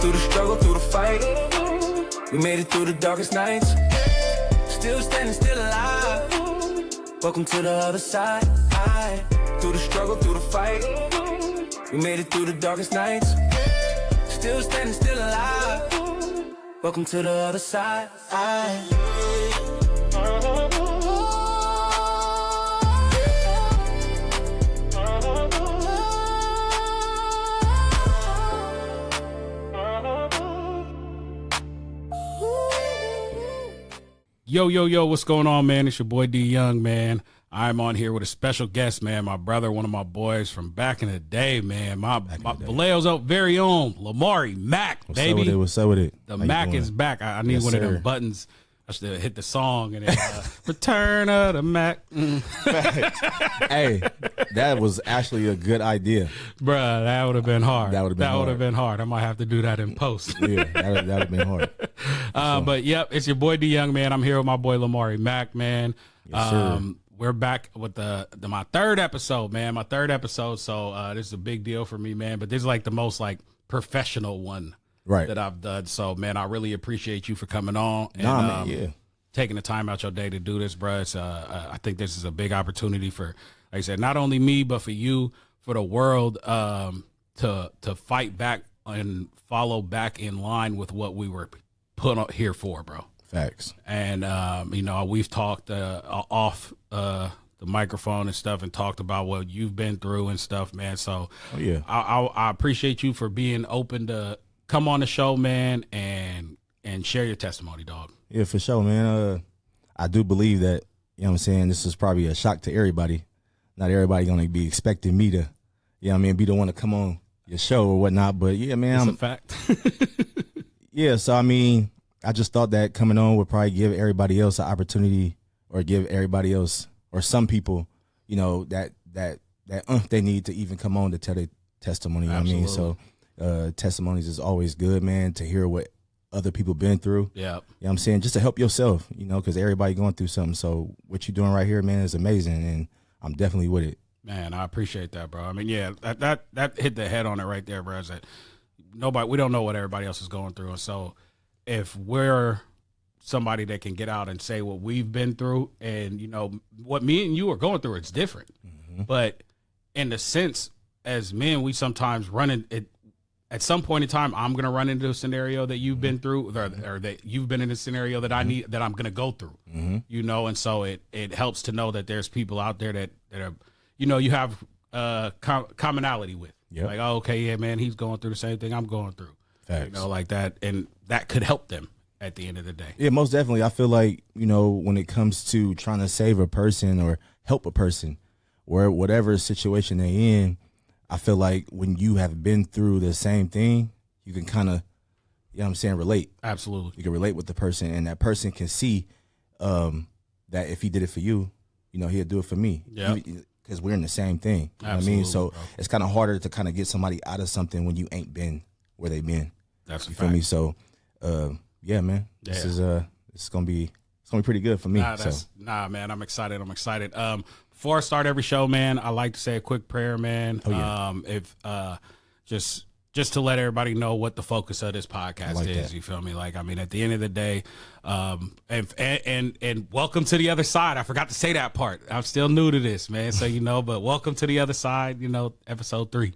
Through the struggle, through the fight, we made it through the darkest nights. Still standing, still alive. Welcome to the other side. Through the struggle, through the fight, we made it through the darkest nights. Still standing, still alive. Welcome to the other side. Yo, what's going on, man? It's your boy D Young, man. I'm on here with a special guest, man. My brother, one of my boys from back in the day, man. My Vallejo's out very own, Lamari Mac, baby. What's up with it? The Mac is back. I need one of them buttons. I should hit the song and then Return of the Mac. Hey, that was actually a good idea. Bruh, that would have been hard. That would have been hard. I might have to do that in post. Yeah, that would have been hard. But, yep, it's your boy D Young, man. I'm here with my boy Lamari Mac, man. Yes, sir. We're back with my third episode, man. My third episode. So this is a big deal for me, man. But this is like the most like professional one that I've done. So, man, I really appreciate you for coming on and taking the time out your day to do this, bro. It's, I think this is a big opportunity for, like I said, not only me, but for you, for the world to fight back and follow back in line with what we were put on here for, bro. Facts. And, we've talked off the microphone and stuff and talked about what you've been through and stuff, man. So I appreciate you for being open to come on the show, man, and share your testimony, dog. Yeah, for sure, man. I do believe that, you know what I'm saying, this is probably a shock to everybody. Not everybody going to be expecting me to, be the one to come on your show or whatnot. But, yeah, man. It's a fact. Yeah, so, I just thought that coming on would probably give everybody else an opportunity or give everybody else or some people, that they need to even come on to tell their testimony. You know what I mean? So testimonies is always good, man, to hear what other people been through. Yeah. You know what I'm saying? Just to help yourself, because everybody going through something. So what you're doing right here, man, is amazing, and I'm definitely with it. Man, I appreciate that, bro. That hit the head on it right there, bro. Is that we don't know what everybody else is going through. And so if we're somebody that can get out and say what we've been through and, what me and you are going through, it's different. Mm-hmm. But in the sense, as men, we sometimes run in it. At some point in time, I'm going to run into a scenario that you've been through or that you've been in a scenario that I need, that I'm going to go through, and so it helps to know that there's people out there that are, you have commonality with. Yep. Like, oh, okay, yeah, man, he's going through the same thing I'm going through. Facts. Like that. And that could help them at the end of the day. Yeah, most definitely. I feel like, when it comes to trying to save a person or help a person or whatever situation they're in, I feel like when you have been through the same thing, you can kind of, relate. Absolutely. You can relate with the person, and that person can see that if he did it for you, he'll do it for me. Yeah. Because we're in the same thing. You know what I mean? So it's kind of harder to kind of get somebody out of something when you ain't been where they've been. That's a you fact. Feel me? So, yeah, man. Yeah. This is it's gonna be pretty good for me. Man, I'm excited. Before I start every show, man, I like to say a quick prayer, man. Oh, yeah. Just to let everybody know what the focus of this podcast like is. That. You feel me? Like, at the end of the day, and welcome to the other side. I forgot to say that part. I'm still new to this, man. So but welcome to the other side. Episode 3.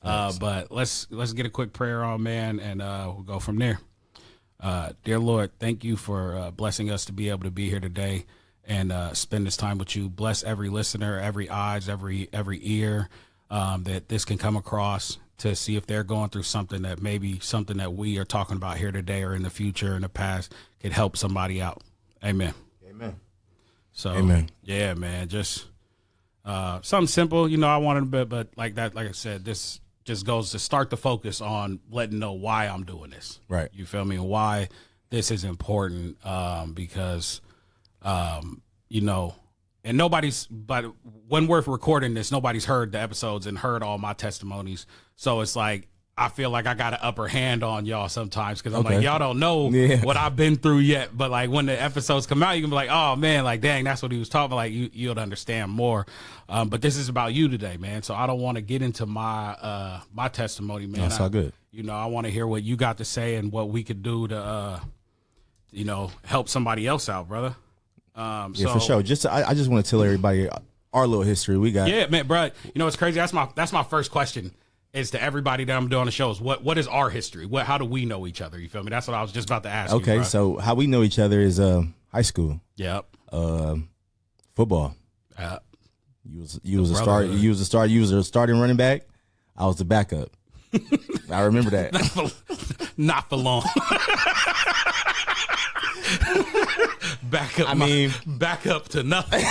But let's get a quick prayer on, man, and we'll go from there. Dear Lord, thank you for blessing us to be able to be here today and spend this time with you. Bless every listener, every eyes, every ear that this can come across, to see if they're going through something that maybe something that we are talking about here today or in the future, in the past, could help somebody out. Amen. Amen. So, amen. Yeah, man, just something simple. I wanted but like that, like I said, this just goes to start the focus on letting know why I'm doing this. Right. You feel me? And why this is important, because, and but when we're recording this, nobody's heard the episodes and heard all my testimonies. So it's like, I feel like I got an upper hand on y'all sometimes because I'm Okay. like, y'all don't know what I've been through yet. But like when the episodes come out, you can be like, oh man, like dang, that's what he was talking about. Like you'll understand more. But this is about you today, man. So I don't want to get into my my testimony, man. That's all good. You know, I want to hear what you got to say and what we could do to, you know, help somebody else out, brother. Yeah, So, for sure. I just want to tell everybody our little history we got. Yeah, man, bro. You know, it's crazy. That's my first question. Is to everybody that I'm doing the shows, what is our history? How do we know each other? You feel me? That's what I was just about to ask you. Okay, so how we know each other is high school. Yep. Football. You was a start. You was a start. You was a starting running back. I was the backup. I remember that. Not for long. Back up to nothing.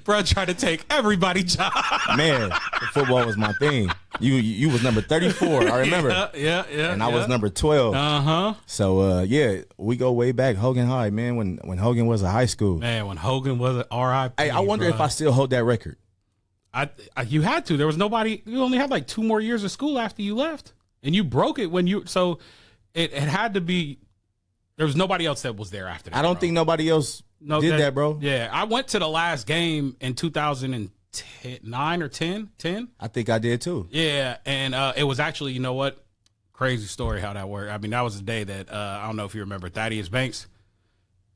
Bro, trying to take everybody's job. Man, football was my thing. You was number 34. I remember. Yeah. And I was number 12. So yeah, we go way back. Hogan High, man. When Hogan was a high school. Man, when Hogan was an RIP. Hey, I wonder if I still hold that record. You had to. There was nobody. You only had like 2 more years of school after you left, and you broke it when you. So it had to be. There was nobody else that was there after that. I don't think nobody else did that, bro. Yeah, I went to the last game in 2009 or 10. I think I did too. Yeah, and it was actually, you know what? Crazy story how that worked. I mean, that was the day that I don't know if you remember Thaddeus Banks.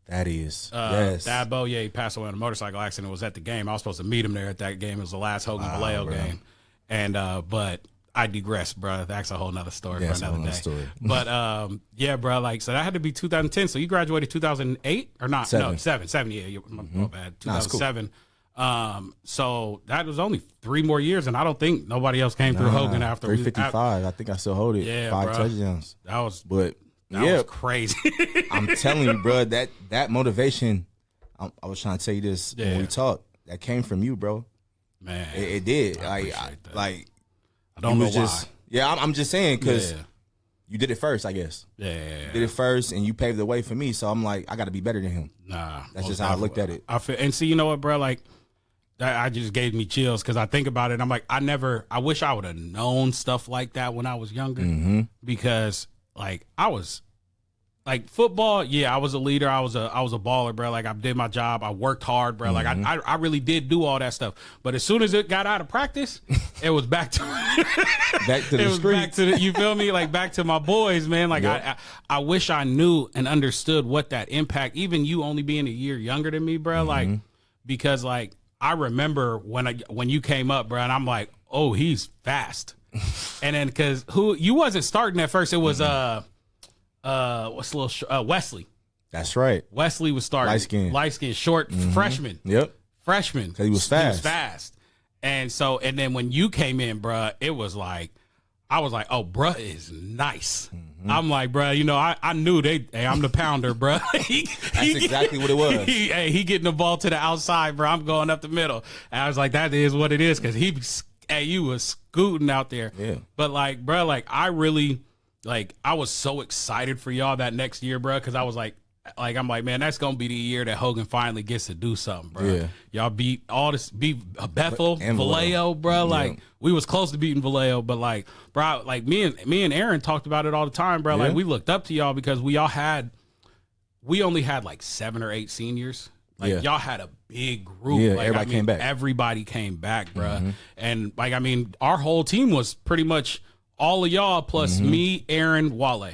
Yes. Thadbo, yeah, he passed away in a motorcycle accident. It was at the game. I was supposed to meet him there at that game. It was the last Hogan Vallejo game. And but I digress, bro. That's a whole nother story for another day. Story. But yeah, bro. Like, so that had to be 2010. So you graduated 2008 or not? No, 7. Yeah, my bad. 2007. So that was only 3 more years, and I don't think nobody else came through Hogan after 355. I think I still hold it. Yeah, 5 bro. touchdowns. That was was crazy. I'm telling you, bro. That motivation. I was trying to tell you this when we talked. That came from you, bro. Man, it did. I don't know why. I'm just saying because you did it first, I guess. Yeah. You did it first, and you paved the way for me. So I'm like, I got to be better than him. Nah, that's just how I looked at it. I feel, and see, you know what, bro? Like, that just gave me chills because I think about it. I'm like, I wish I would have known stuff like that when I was younger because, like, I was. Like football, yeah, I was a leader. I was a baller, bro. Like I did my job. I worked hard, bro. Like I really did do all that stuff. But as soon as it got out of practice, it was back to the streets. Back to you feel me? Like back to my boys, man. Like I wish I knew and understood what that impact. Even you only being a year younger than me, bro. Like because like I remember when you came up, bro, and I'm like, oh, he's fast. And then because you wasn't starting at first, it was what's the little Wesley. That's right. Wesley was starting. Light skin, short freshman. Yep. Freshman. Because he was fast. He was fast. And then when you came in, bruh, it was like, I was like, oh, bruh is nice. I'm like, bruh, you know, I knew hey, I'm the pounder, bruh. That's exactly what it was. He getting the ball to the outside, bruh. I'm going up the middle. And I was like, that is what it is. Because you was scooting out there. Yeah. But like, bruh, like I really... Like, I was so excited for y'all that next year, bro, because I was like, I'm like, man, that's going to be the year that Hogan finally gets to do something, bro. Yeah. Y'all beat Bethel, Vallejo, bro. Like, we was close to beating Vallejo, but, like, bro, like, me and Aaron talked about it all the time, bro. Like, we looked up to y'all because we only had, like, 7 or 8 seniors. Like, y'all had a big group. Yeah, like, everybody came back. Everybody came back, bro. And, like, I mean, our whole team was pretty much all of y'all plus me, Aaron, Wale,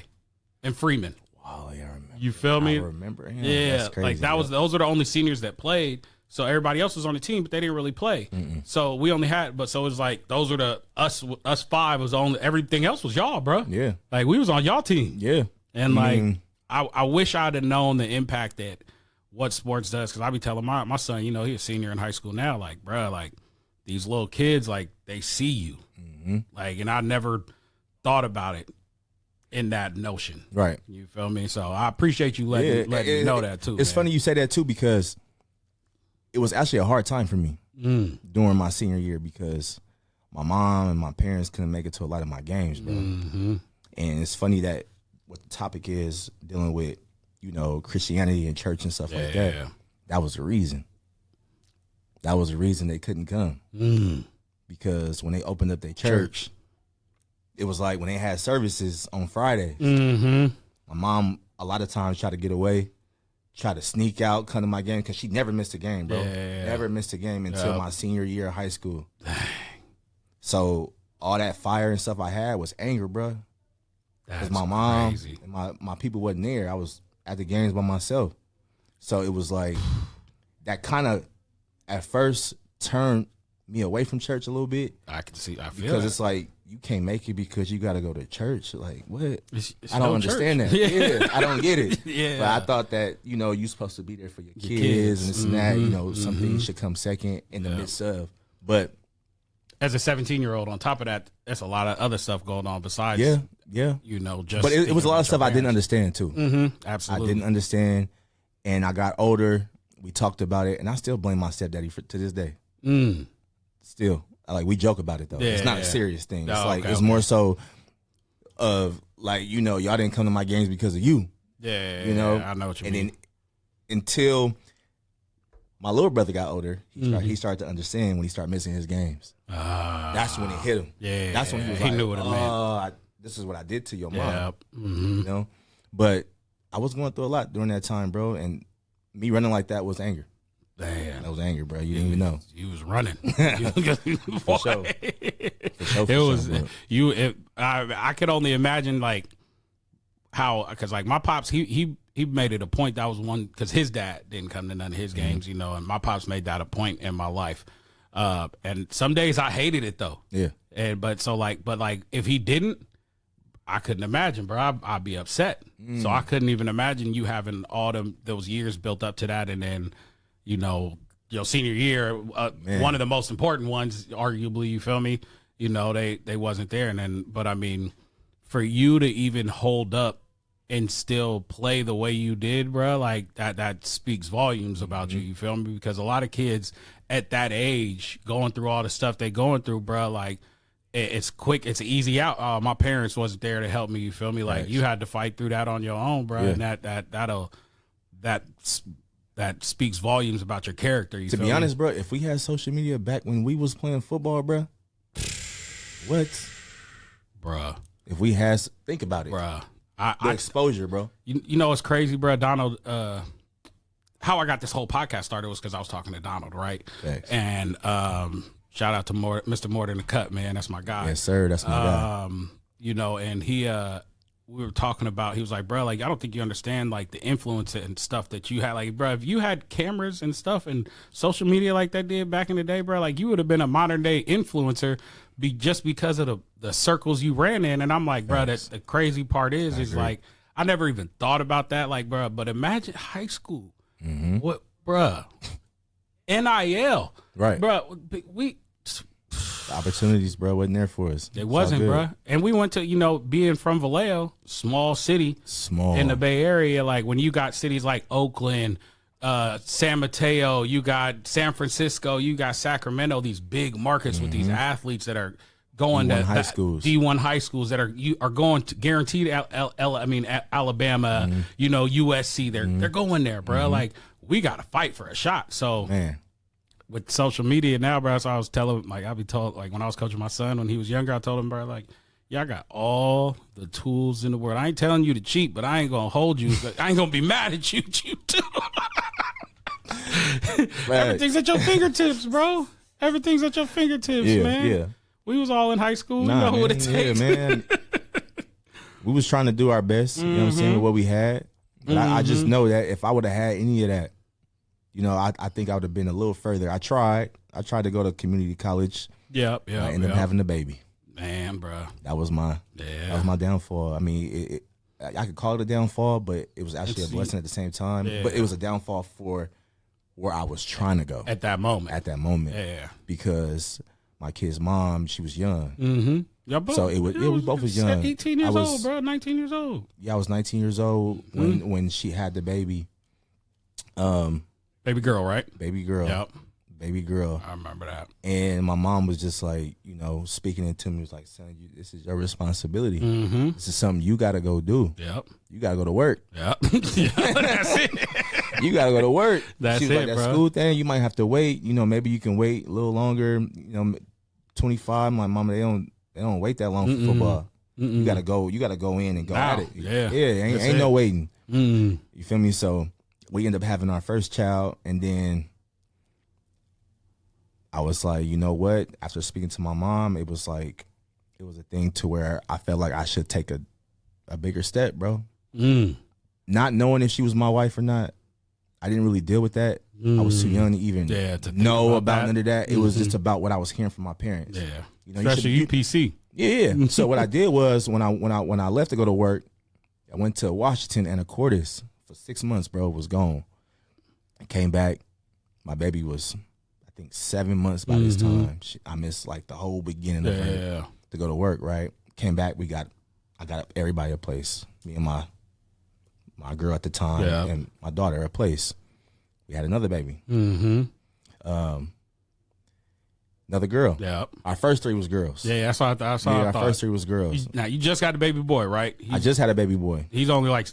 and Freeman. Wale, I remember. You feel me? I remember him. Yeah, that's crazy, like those are the only seniors that played. So everybody else was on the team, but they didn't really play. So we only had, but so it was like those were us 5 was only, everything else was y'all, bro. Yeah, like we was on y'all team. Yeah, and like I wish I'd have known the impact that what sports does, because I be telling my son, you know, he's a senior in high school now, like, bro, like these little kids, like they see you, like, and I never thought about it in that notion. Right. You feel me? So I appreciate you letting me know that too. It's funny you say that too, because it was actually a hard time for me during my senior year because my mom and my parents couldn't make it to a lot of my games, bro. And it's funny that what the topic is dealing with, you know, Christianity and church and stuff like that. That was the reason. That was the reason they couldn't come. Because when they opened up their church, it was like when they had services on Fridays. Mm-hmm. My mom a lot of times tried to get away, try to sneak out, come to my game because she never missed a game, bro. Yeah. Never missed a game until my senior year of high school. So all that fire and stuff I had was anger, bro. Because my mom and my people wasn't there. I was at the games by myself. So it was like that kind of at first turned me away from church a little bit. I can see. I feel because it. it's like you can't make it because you got to go to church. Like what? It's I don't understand church. that. Yeah, I don't get it. Yeah, but I thought that you're supposed to be there for your kids and this and that. Some things should come second in the midst of. But as a 17-year-old, on top of that, there's a lot of other stuff going on besides. Yeah. Just. But it was a lot of stuff I didn't understand too. Mm-hmm. Absolutely, I didn't understand, and I got older. We talked about it, and I still blame my stepdaddy to this day. Still, like we joke about it though. It's not a serious thing. It's it's more so of like y'all didn't come to my games because of you. Yeah, I know what you mean. And then until my little brother got older, he started to understand when he started missing his games. That's when it hit him. Yeah, that's when he was like, knew what it meant. This is what I did to your mom. But I was going through a lot during that time, bro, and me running like that was anger. Damn, that was anger, bro. You didn't even know. You was running. For sure. I could only imagine like how, because like my pops, he made it a point. That was one because his dad didn't come to none of his games, and my pops made that a point in my life. And some days I hated it though. Yeah. But if he didn't, I couldn't imagine, bro. I'd be upset. So I couldn't even imagine you having all those years built up to that, and then, your senior year, one of the most important ones, arguably. You feel me? They wasn't there, and then, but I mean, for you to even hold up and still play the way you did, bro, like that speaks volumes about you. You feel me? Because a lot of kids at that age going through all the stuff they going through, bro, like. It's quick. It's an easy out. My parents wasn't there to help me. You feel me? Like you had to fight through that on your own, bro. Yeah. And that speaks volumes about your character. To be honest, bro, if we had social media back when we was playing football, bro, what, bruh? If we had, think about it, bruh. The exposure, bro. You know what's crazy, bro? Donald. How I got this whole podcast started was because I was talking to Donald, right? Thanks. And shout out to Mr. More Than the Cut, man. That's my guy. Yes, sir. That's my guy. And he, we were talking about, he was like, bro, like, I don't think you understand, like, the influence and stuff that you had. Like, bro, if you had cameras and stuff and social media like that did back in the day, bro, like, you would have been a modern day influencer just because of the circles you ran in. And I'm like, bro, that's the crazy part is like, I never even thought about that. Like, bro, but imagine high school. What, bro? NIL, right, bro? The opportunities, bro, wasn't there for us. It wasn't, bro. And we went to, being from Vallejo, small city, in the Bay Area. Like when you got cities like Oakland, San Mateo, you got San Francisco, you got Sacramento. These big markets with these athletes that are going to high schools. D1 high schools that are going to guaranteed. Alabama, USC. They're going there, bro. Like. We got to fight for a shot. So, man, with social media now, bro, so I was telling, like, I be told, like, when I was coaching my son when he was younger, I told him, bro, like, yeah, I got all the tools in the world. I ain't telling you to cheat, but I ain't going to hold you. I ain't going to be mad at you, too. Everything's at your fingertips, bro. Everything's at your fingertips, man. Yeah. We was all in high school. We know what it takes. Yeah, man. We was trying to do our best, you know what I'm saying, with what we had. But I just know that if I would have had any of that, I think I would have been a little further. I tried to go to community college. Yeah. I ended up having a baby. Man, bro. That was my downfall. I mean, I could call it a downfall, but it was actually a blessing at the same time. Yeah. But it was a downfall for where I was trying to go. At that moment. Yeah. Because my kid's mom, she was young. Mm-hmm. So we both was young. 18 years old, bro. 19 years old. Yeah, I was 19 years old when she had the baby. Baby girl, right? Baby girl. Yep. Baby girl. I remember that. And my mom was just like, speaking into me, was like, son, this is your responsibility. Mm-hmm. This is something you got to go do. Yep. You got to go to work. Yep. That's it. You got to go to work. That's it, like, that bro. School thing, you might have to wait. Maybe you can wait a little longer. 25. My mama, They don't wait that long for football. You gotta go in and go Now, at it. yeah. Ain't no waiting. You feel me? So we end up having our first child, and then I was like, you know what? After speaking to my mom, it was a thing to where I felt like I should take a bigger step, bro. Not knowing if she was my wife or not, I didn't really deal with that. I was too young to even know about none of that. It was just about what I was hearing from my parents. Yeah, you know, especially UPC. Yeah. So what I did was when I left to go to work, I went to Washington and Anacortes for 6 months, bro. Was gone. I came back. My baby was, I think, 7 months by this time. I missed like the whole beginning of her to go to work. Right. Came back. I got everybody a place. Me and my girl at the time and my daughter a place. We had another baby. Another girl. Yeah. Our first 3 was girls. Yeah, that's what I thought. Our first 3 was girls. Now you just got a baby boy, right? I just had a baby boy. He's only like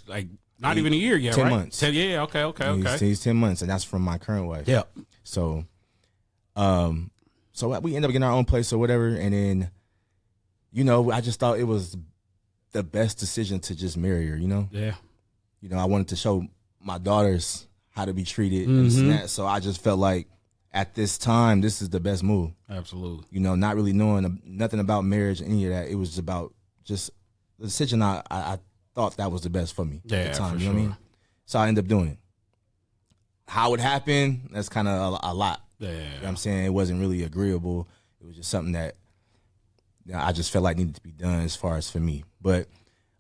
not even a year yet, 10 right? months. 10, yeah, okay. He's 10 months, and that's from my current wife. Yeah. So, so we end up getting our own place or whatever, and then, you know, I just thought it was the best decision to just marry her. You know. Yeah. You know, I wanted to show my daughters how to be treated and this and that. So I just felt like at this time, this is the best move. Absolutely. You know, not really knowing nothing about marriage, any of that. It was about just the decision. I thought that was the best for me at the time. For you know what I mean? So I ended up doing it. How it happened, that's kind of a lot. Yeah. You know what I'm saying? It wasn't really agreeable. It was just something that I just felt like needed to be done as far as for me. But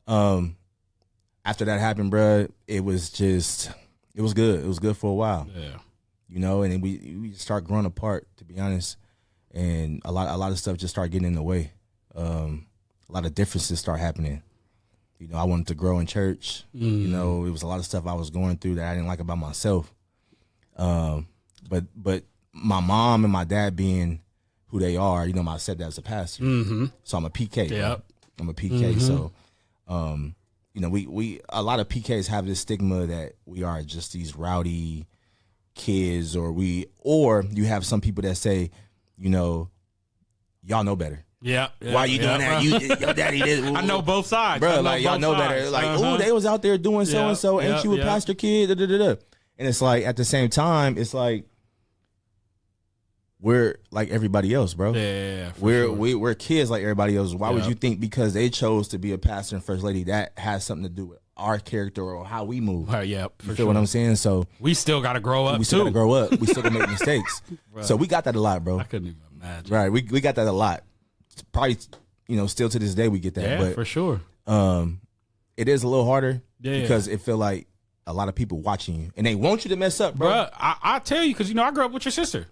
after that happened, bruh, it was good. It was good for a while. Yeah. You know, and then we start growing apart, to be honest, and a lot of stuff just started getting in the way. A lot of differences start happening. You know, I wanted to grow in church. You know, it was a lot of stuff I was going through that I didn't like about myself. But my mom and my dad being who they are, you know, I said that as a pastor. So I'm a PK. Yep. I'm a PK. So, you know, we a lot of PKs have this stigma that we are just these rowdy kids, or you have some people that say, you know, y'all know better. Yeah. Why you doing that? Your daddy did. I know both sides, bro. Like y'all know better. Like, oh, they was out there doing so and so. Ain't you a pastor kid? Da, da, da, da. And it's like at the same time, it's like we're like everybody else, bro. Yeah. We're kids like everybody else. Why would you think because they chose to be a pastor and first lady that has something to do with our character or how we move? Yeah. You feel what I'm saying? So we still got to grow up. We still got to grow up. We still gonna make mistakes. So we got that a lot, bro. I couldn't even imagine. Right. We got that a lot. Probably, you know, still to this day we get that. Yeah, but, for sure. It is a little harder Yeah. because it feel like a lot of people watching you and they want you to mess up, bro. Bruh, I tell you, because, you know, I grew up with your sister.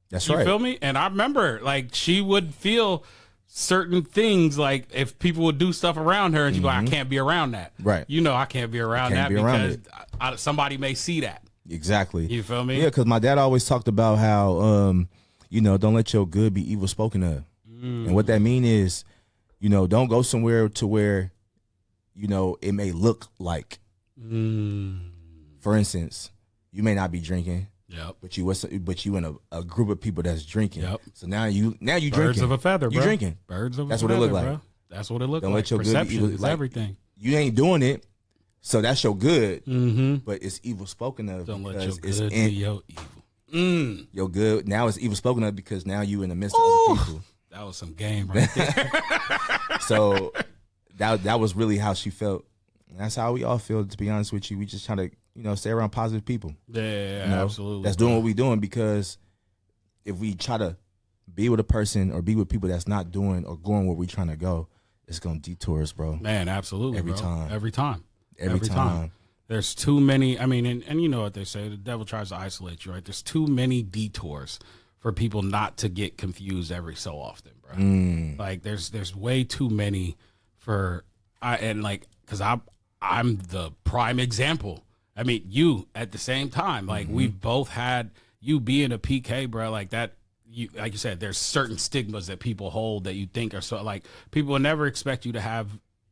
That's You right. feel me? And I remember, like, she would feel certain things, like, if people would do stuff around her and she'd be like, I can't be around that. Right. You know, I can't be around that because somebody may see that. Exactly. You feel me? Yeah, because my dad always talked about how, you know, don't let your good be evil spoken of. And what that mean is, you know, don't go somewhere to where, you know, it may look like. For instance, you may not be drinking. Yep. But you in a group of people that's drinking. Yep. So now you drinking. Birds of a feather, bro. You drinking. Birds of That's a what feather, it look like. bro. That's what it look Don't like. let your Perception good be evil, is like, everything. You ain't doing it, so that's your good. But it's evil spoken of. Don't let because your it's good be your evil. Your good now it's evil spoken of because now you in the midst of other people. That was some game right there. So that was really how she felt. And that's how we all feel, to be honest with you. We just trying to, you know, stay around positive people. Yeah, You know? absolutely. That's doing what we doing, because if we try to be with a person or be with people that's not doing or going where we trying to go, it's gonna detour us, bro. Man, absolutely. Every bro. time. Every time. There's too many. I mean, and you know what they say, the devil tries to isolate you, right? There's too many detours for people not to get confused every so often, bro. Like there's way too many because I'm the prime example. I mean, you at the same time, like we've both had you being a PK, bro, like that. You, like you said, there's certain stigmas that people hold that you think are so, like, people will never expect you to have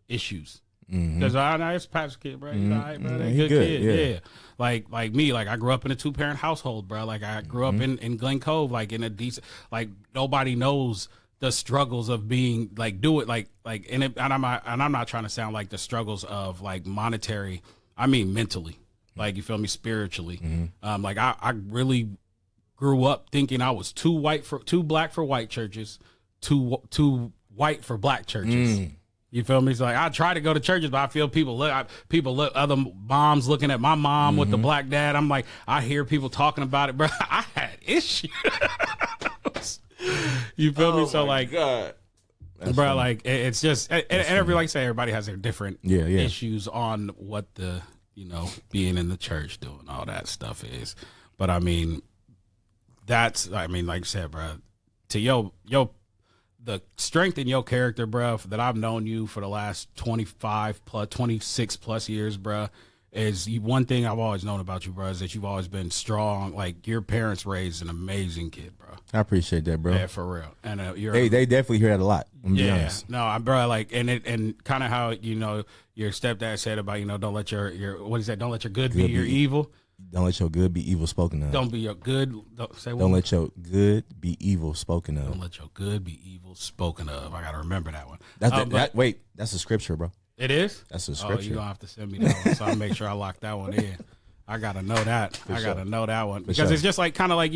issues. Because it's Patrick's kid, bro. He's all right, bro. They good kid. Yeah. Like me, like I grew up in a 2-parent household, bro. Like I grew up in Glen Cove, like in a decent, like nobody knows the struggles of being like do it like and I'm not trying to sound like the struggles of like monetary. I mean mentally, like you feel me, spiritually. Like I really grew up thinking I was too black for white churches, too white for black churches. You feel me? It's like I try to go to churches, but I feel people look other moms looking at my mom with the black dad. I'm like, I hear people talking about it, bro. I had issues. You feel me? So like, God. bro, funny. Like it's just and everybody has their different issues on what the being in the church doing all that stuff is. But I mean, like I said, bro, to the strength in your character, bro, that I've known you for the last 26 plus years, bro, is one thing I've always known about you, bro, is that you've always been strong. Like your parents raised an amazing kid, bro. I appreciate that, bro. Yeah, for real. And they definitely hear that a lot. I'm be honest. No, bro, like and kind of how your stepdad said about don't let your what is that? Don't let your good be your evil. Don't let your good be evil spoken of. Don't be your good. Don't let your good be evil spoken of. Don't let your good be evil spoken of. I gotta remember that one. Wait, that's a scripture, bro. It is? That's a scripture. You're gonna have to send me that one, so I'll make sure I lock that one in. I gotta know that. Gotta know that one because it's just like kind of like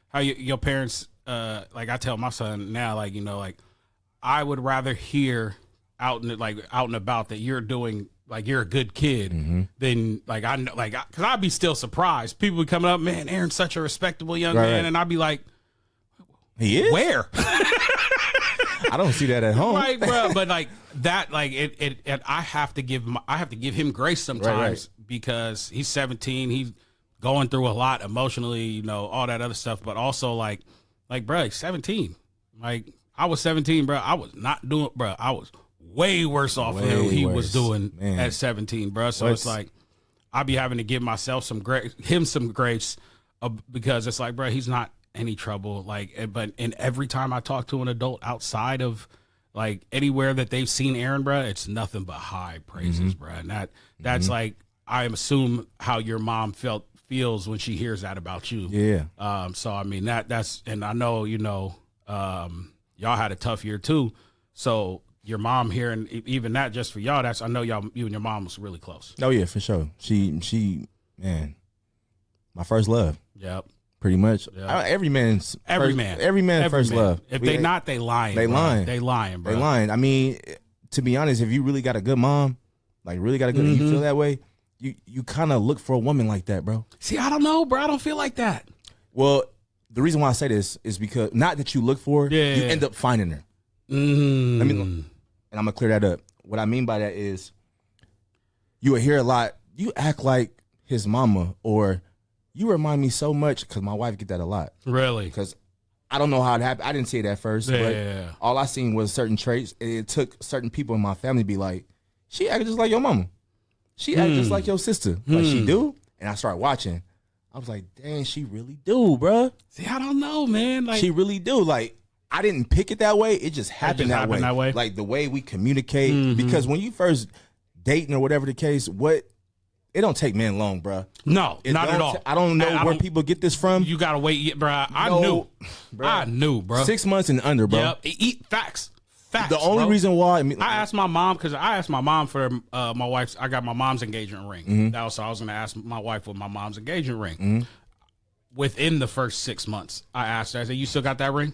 how your parents. Like I tell my son now, like like I would rather hear out and about that you're doing. Like you're a good kid, then like I know, like because I'd be still surprised. People would coming up, man, Aaron's such a respectable young man, and I'd be like, he is where? I don't see that at home, right, bro? But like that, like it I have to give him grace sometimes because he's 17, he's going through a lot emotionally, all that other stuff, but also like bro, he's 17. Like I was 17, bro. I was not doing, bro. I was way worse off than he was doing at 17, bro. So it's like I be having to give myself some grace, because it's like, bro, he's not any trouble. Like, but every time I talk to an adult outside of like anywhere that they've seen Aaron, bro, it's nothing but high praises, bro. And that's like I assume how your mom feels when she hears that about you. Yeah. So I mean that's and I know y'all had a tough year too. So your mom here, and even that just for y'all, I know you and your mom was really close. Oh yeah, for sure. She man, my first love. Yep. Pretty much. Yep. Every man's first love. If they not, they lying. They lying. They lying, bro. They lying. I mean, to be honest, if you really got a good mom, like really got a good, and you feel that way, you kind of look for a woman like that, bro. See, I don't know, bro. I don't feel like that. Well, the reason why I say this is because not that you look for her, you end up finding her. Mm. I mean. And I'm going to clear that up. What I mean by that is you will hear a lot, you act like his mama, or you remind me so much, because my wife get that a lot. Really? Because I don't know how it happened. I didn't see it at first, but all I seen was certain traits. It took certain people in my family to be like, she acted just like your mama. She acted just like your sister. Like she do. And I started watching. I was like, dang, she really do, bruh. See, I don't know, man. Like she really do. Like, I didn't pick it that way. It just happened, that way. Like the way we communicate. Because when you first dating or whatever the case, it don't take men long, bro. No, not at all. I don't know where people get this from. You gotta wait, bro. I knew, bro. 6 months and under, bro. Yep. Eat facts. The only reason why I asked my mom, because I asked my mom for my wife's. I got my mom's engagement ring. I was gonna ask my wife for my mom's engagement ring. Within the first 6 months, I asked her. I said, "You still got that ring?"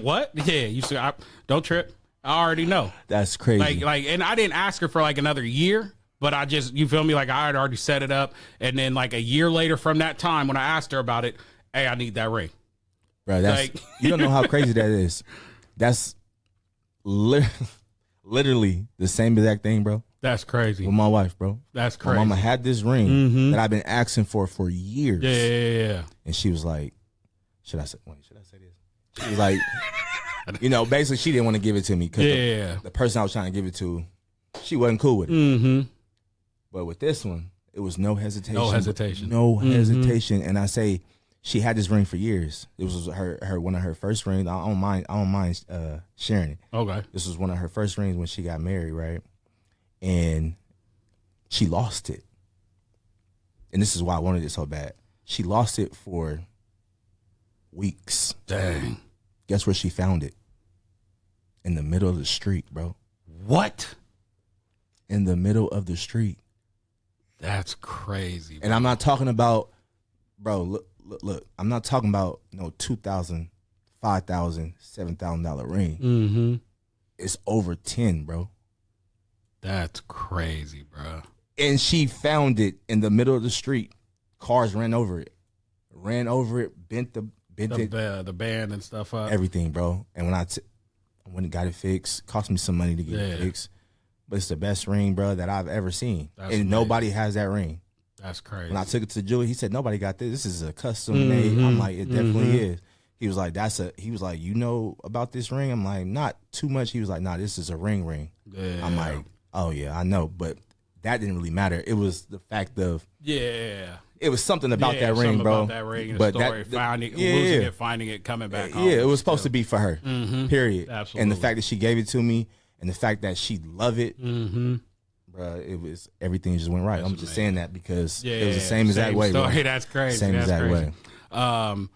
What? Yeah, you still. Don't trip. I already know. That's crazy. Like, and I didn't ask her for like another year, but I just, you feel me? Like I had already set it up, and then like a year later from that time when I asked her about it, hey, I need that ring. Bro, that's you don't know how crazy that is. That's literally the same exact thing, bro. That's crazy. With my wife, bro. That's crazy. My mama had this ring that I've been asking for years. Yeah. And she was like, should I say this? She was like, basically she didn't want to give it to me because the person I was trying to give it to, she wasn't cool with it. But with this one, it was no hesitation. No hesitation. And I say she had this ring for years. It was her one of her first rings. I don't mind sharing it. Okay. This was one of her first rings when she got married, right? And she lost it. And this is why I wanted it so bad. She lost it for weeks. Dang. Guess where she found it? In the middle of the street, bro. What? In the middle of the street. That's crazy, bro. And I'm not talking about, bro, look. I'm not talking about $2,000, $5,000, $7,000 ring. Mm-hmm. It's over 10, bro. That's crazy, bro. And she found it in the middle of the street. Cars ran over it, bent it, the band and stuff up. everything, bro. And when I went and got it fixed, cost me some money to get it fixed. But it's the best ring, bro, that I've ever seen. That's and amazing. Nobody has that ring. That's crazy. When I took it to the jeweler, he said, nobody got this. This is a custom made. I'm like, it definitely is. He was like, he was like, you know about this ring? I'm like, not too much. He was like, nah, this is a ring. Yeah. I'm like, oh yeah, I know. But that didn't really matter. It was the fact of, it was something about that ring, bro. About that ring and but the story, losing it, finding it, coming back home. Yeah, it was supposed to be for her, period. Absolutely. And the fact that she gave it to me and the fact that she loved it, bro, it was, everything just went right. I'm just saying that because it was the same exact way, story. bro. That's crazy. Same That's exact crazy. way.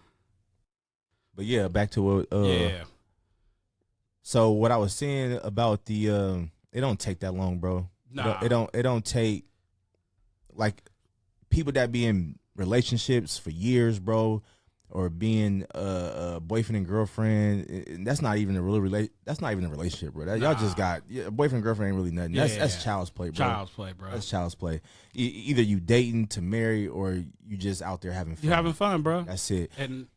But yeah, back to what. Yeah. So what I was saying about the, it don't take that long, bro. Nah. It don't take, like, people that be in relationships for years, bro, or being a boyfriend and girlfriend. That's not even a real That's not even a relationship, bro. Y'all just got a boyfriend and girlfriend ain't really nothing. That's child's play, bro. Child's play, bro. That's child's play. Either you dating to marry or you just out there having fun. You having fun, bro. That's it. And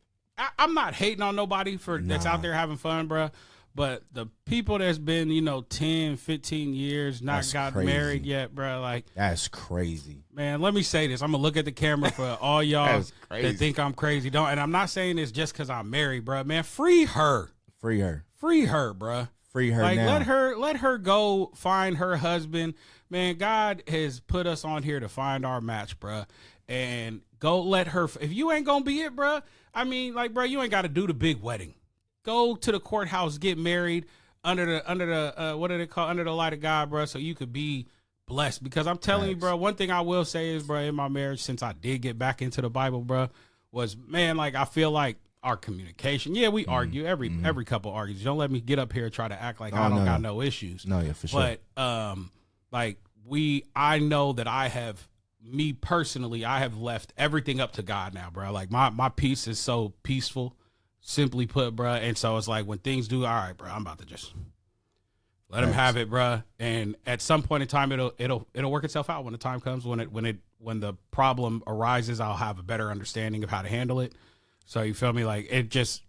I'm not hating on nobody that's out there having fun, bro. But the people that's been, 10, 15 years, not got married yet, bro, like. That's crazy. Man, let me say this. I'm going to look at the camera for all y'all that think I'm crazy. And I'm not saying this just because I'm married, bro. Man, free her. Free her. Free her, bro. Free her like, now. Let her go find her husband. Man, God has put us on here to find our match, bro. And go let her. If you ain't going to be it, bro, I mean, like, bro, you ain't got to do the big wedding. Go to the courthouse, get married under the what do they call, under the light of God, bro, so you could be blessed. Because I'm telling you, bro, one thing I will say is, bro, in my marriage, since I did get back into the Bible, bro, was, man, like, I feel like our communication. Yeah, we argue. Every couple argues. Don't let me get up here and try to act like I don't got no issues. No, yeah, for sure. But like I know that me personally, I have left everything up to God now, bro. Like my peace is so peaceful. Simply put, bro. And so it's like when things do, all right, bro, I'm about to just let him have it, bro. And at some point in time, it'll work itself out when the time comes. When the problem arises, I'll have a better understanding of how to handle it. So you feel me? Like, it just,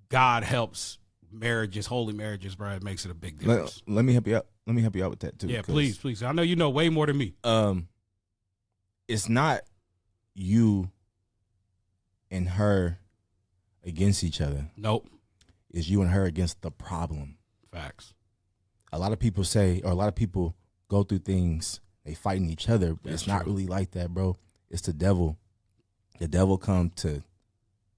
God helps marriages, holy marriages, bro. It makes it a big difference. Let me help you out. Let me help you out with that too. Yeah, please. I know you know way more than me. It's not you and her against each other. Nope. It's you and her against the problem. Facts. A lot of people say, or a lot of people go through things, they fighting each other, but it's not really like that, bro. It's the devil. The devil come to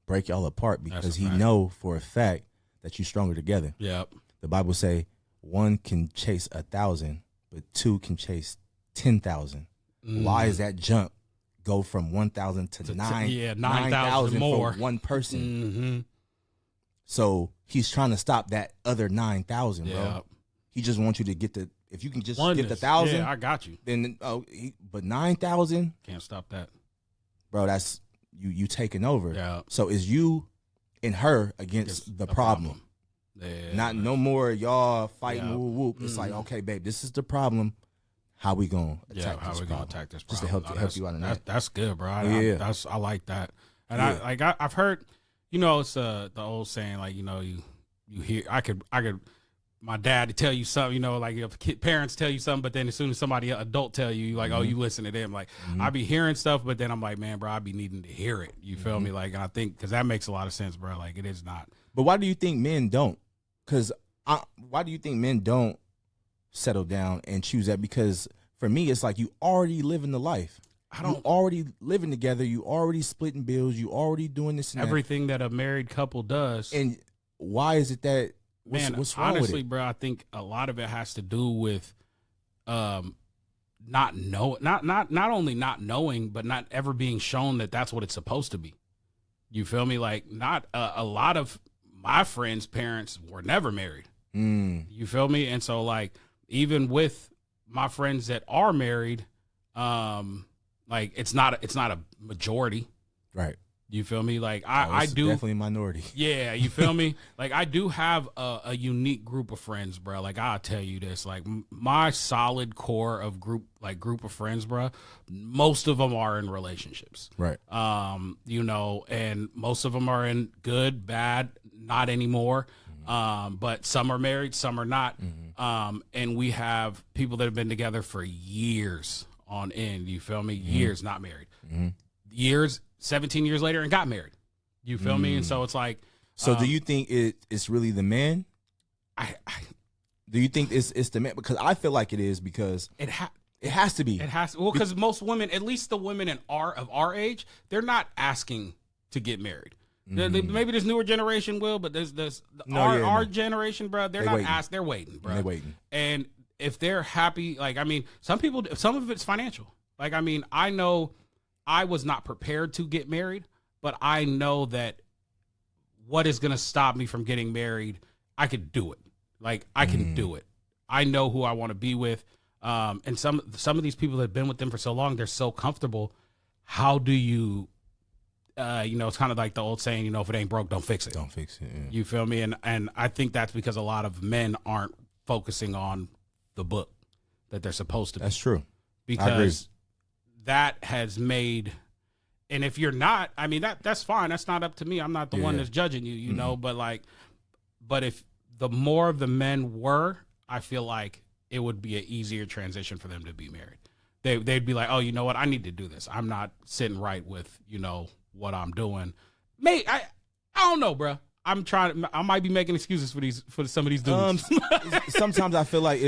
break y'all apart because he know for a fact that you stronger together. Yep. The Bible say one can chase 1,000, but two can chase 10,000. Why is that jump go from 1,000 to 9,000 more for one person? Mm-hmm. So he's trying to stop that other 9,000, bro. He just wants you to get if you can just get the 1,000. Yeah, I got you. Then but 9,000, can't stop that, bro. That's you taking over. Yeah. So it's you and her against the problem. Yeah, Not no more y'all fighting. Yeah. Whoop, whoop. It's like, okay, babe, this is the problem. How we gonna attack how we gonna attack this problem? Just to help you out on that. That's good, bro. I like that. And I've heard, it's the old saying, like, you hear, I could my dad to tell you something, like if parents tell you something, but then as soon as somebody adult tell you, like, oh, you listen to them. Like, I be hearing stuff, but then I'm like, man, bro, I be needing to hear it. You feel me? Like, and I think, because that makes a lot of sense, bro. Like, it is not. But why do you think men don't? Because why do you think men don't settle down and choose that? Because for me, it's like you already living the life. You already living together. You already splitting bills. You already doing this and everything that a married couple does. And why is it that? What's wrong honestly, with it? bro, I think a lot of it has to do with not only not knowing, but not ever being shown that that's what it's supposed to be. You feel me? Like, not a lot of my friends' parents were never married. Mm. You feel me? And so like even with my friends that are married, like it's not a majority. Right. You feel me? Like I do definitely a minority. Yeah, you feel me? Like I do have a unique group of friends, bro. Like I'll tell you this, like my solid core of group of friends, bro. Most of them are in relationships, Right. you know, and most of them are in good, bad, not anymore. But some are married, some are not. And we have people that have been together for years on end. You feel me? Years not married. Years. 17 years later and got married. You feel me? And so it's like. So do you think it's really the man? Do you think it's the man? Because I feel like it is, because it has to be. It has to. Well, because most women, at least the women of our age, they're not asking to get married. Maybe this newer generation will, but our generation, bro, they're not asked. They're waiting, bro. They're waiting. And if they're happy, like, I mean, some of it's financial. Like, I mean, I know I was not prepared to get married, but I know that what is going to stop me from getting married, I could do it. Like, I can do it. I know who I want to be with. And some of these people that have been with them for so long, they're so comfortable. How do you, it's kind of like the old saying, if it ain't broke, don't fix it. Don't fix it. Yeah. You feel me? And I think that's because a lot of men aren't focusing on the book that they're supposed to be. That's true. Because that has made, and if you're not, I mean, that's fine. That's not up to me. I'm not the one that's judging you, you know, but if the more of the men were, I feel like it would be an easier transition for them to be married. They'd be like, oh, you know what? I need to do this. I'm not sitting right with, what I'm doing. I don't know, bro. I might be making excuses for some of these dudes. Sometimes I feel like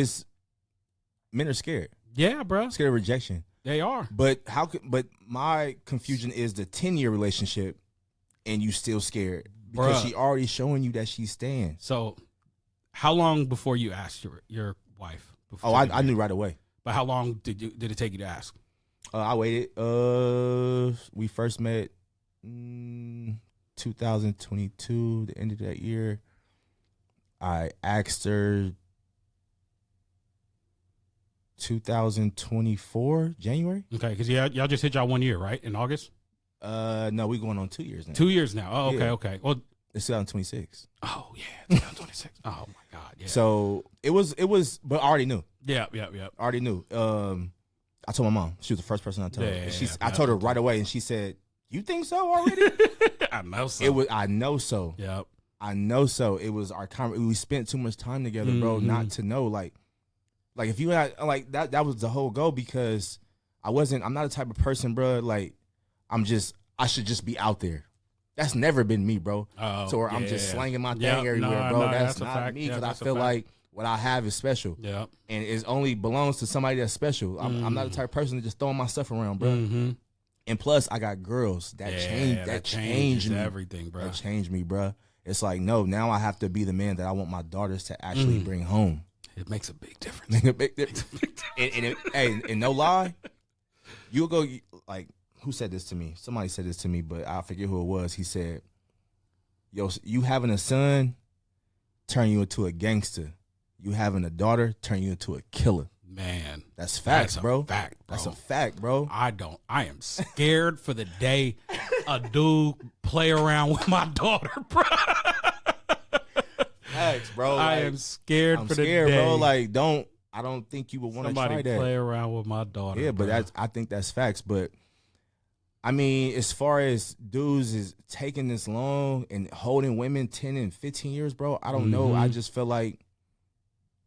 men are scared. Yeah, bro. Scared of rejection. They are. But my confusion is the 10-year relationship and you still scared because she already showing you that she's staying. So how long before you asked your wife? I knew right away. But how long did it take you to ask? I waited. We first met 2022, the end of that year. I asked her 2024, January. Okay, because y'all just hit y'all 1 year, right? In August? No, we going on 2 years now. 2 years now. Oh, okay, Yeah. Okay. Well, it's 2026. Oh yeah, 2026. Oh my God. Yeah. So it was, but I already knew. Yeah. I already knew. I told my mom. She was the first person I told. Yeah, I told her right away, and she said, "You think so already?" I know so. I know so. Yep. I know so. It was our we spent too much time together, bro, not to know. Like if you had, like that was the whole goal, because I'm not the type of person, bro, like I should just be out there. That's never been me, bro. So where I'm just slanging my thing everywhere, bro. That's not me, because I feel like what I have is special. Yeah. And it only belongs to somebody that's special. I'm not the type of person to just throwing my stuff around, bro. And plus, I got girls that changed me. Everything, bro. That changed me, bro. It's like, no, now I have to be the man that I want my daughters to actually bring home. It makes a big difference. Make a big difference. and no lie, you'll go, like, who said this to me? Somebody said this to me, but I forget who it was. He said, yo, you having a son turn you into a gangster. You having a daughter turn you into a killer. Man, that's facts, bro. Fact, bro. That's a fact, bro. I am scared for the day a dude play around with my daughter, bro. Facts, bro. I am scared for the day, bro. Like, I don't think you would want to try that. Play around with my daughter. Yeah, bro. but I think that's facts. But I mean, as far as dudes is taking this long and holding women 10 and 15 years, bro, I don't know. I just feel like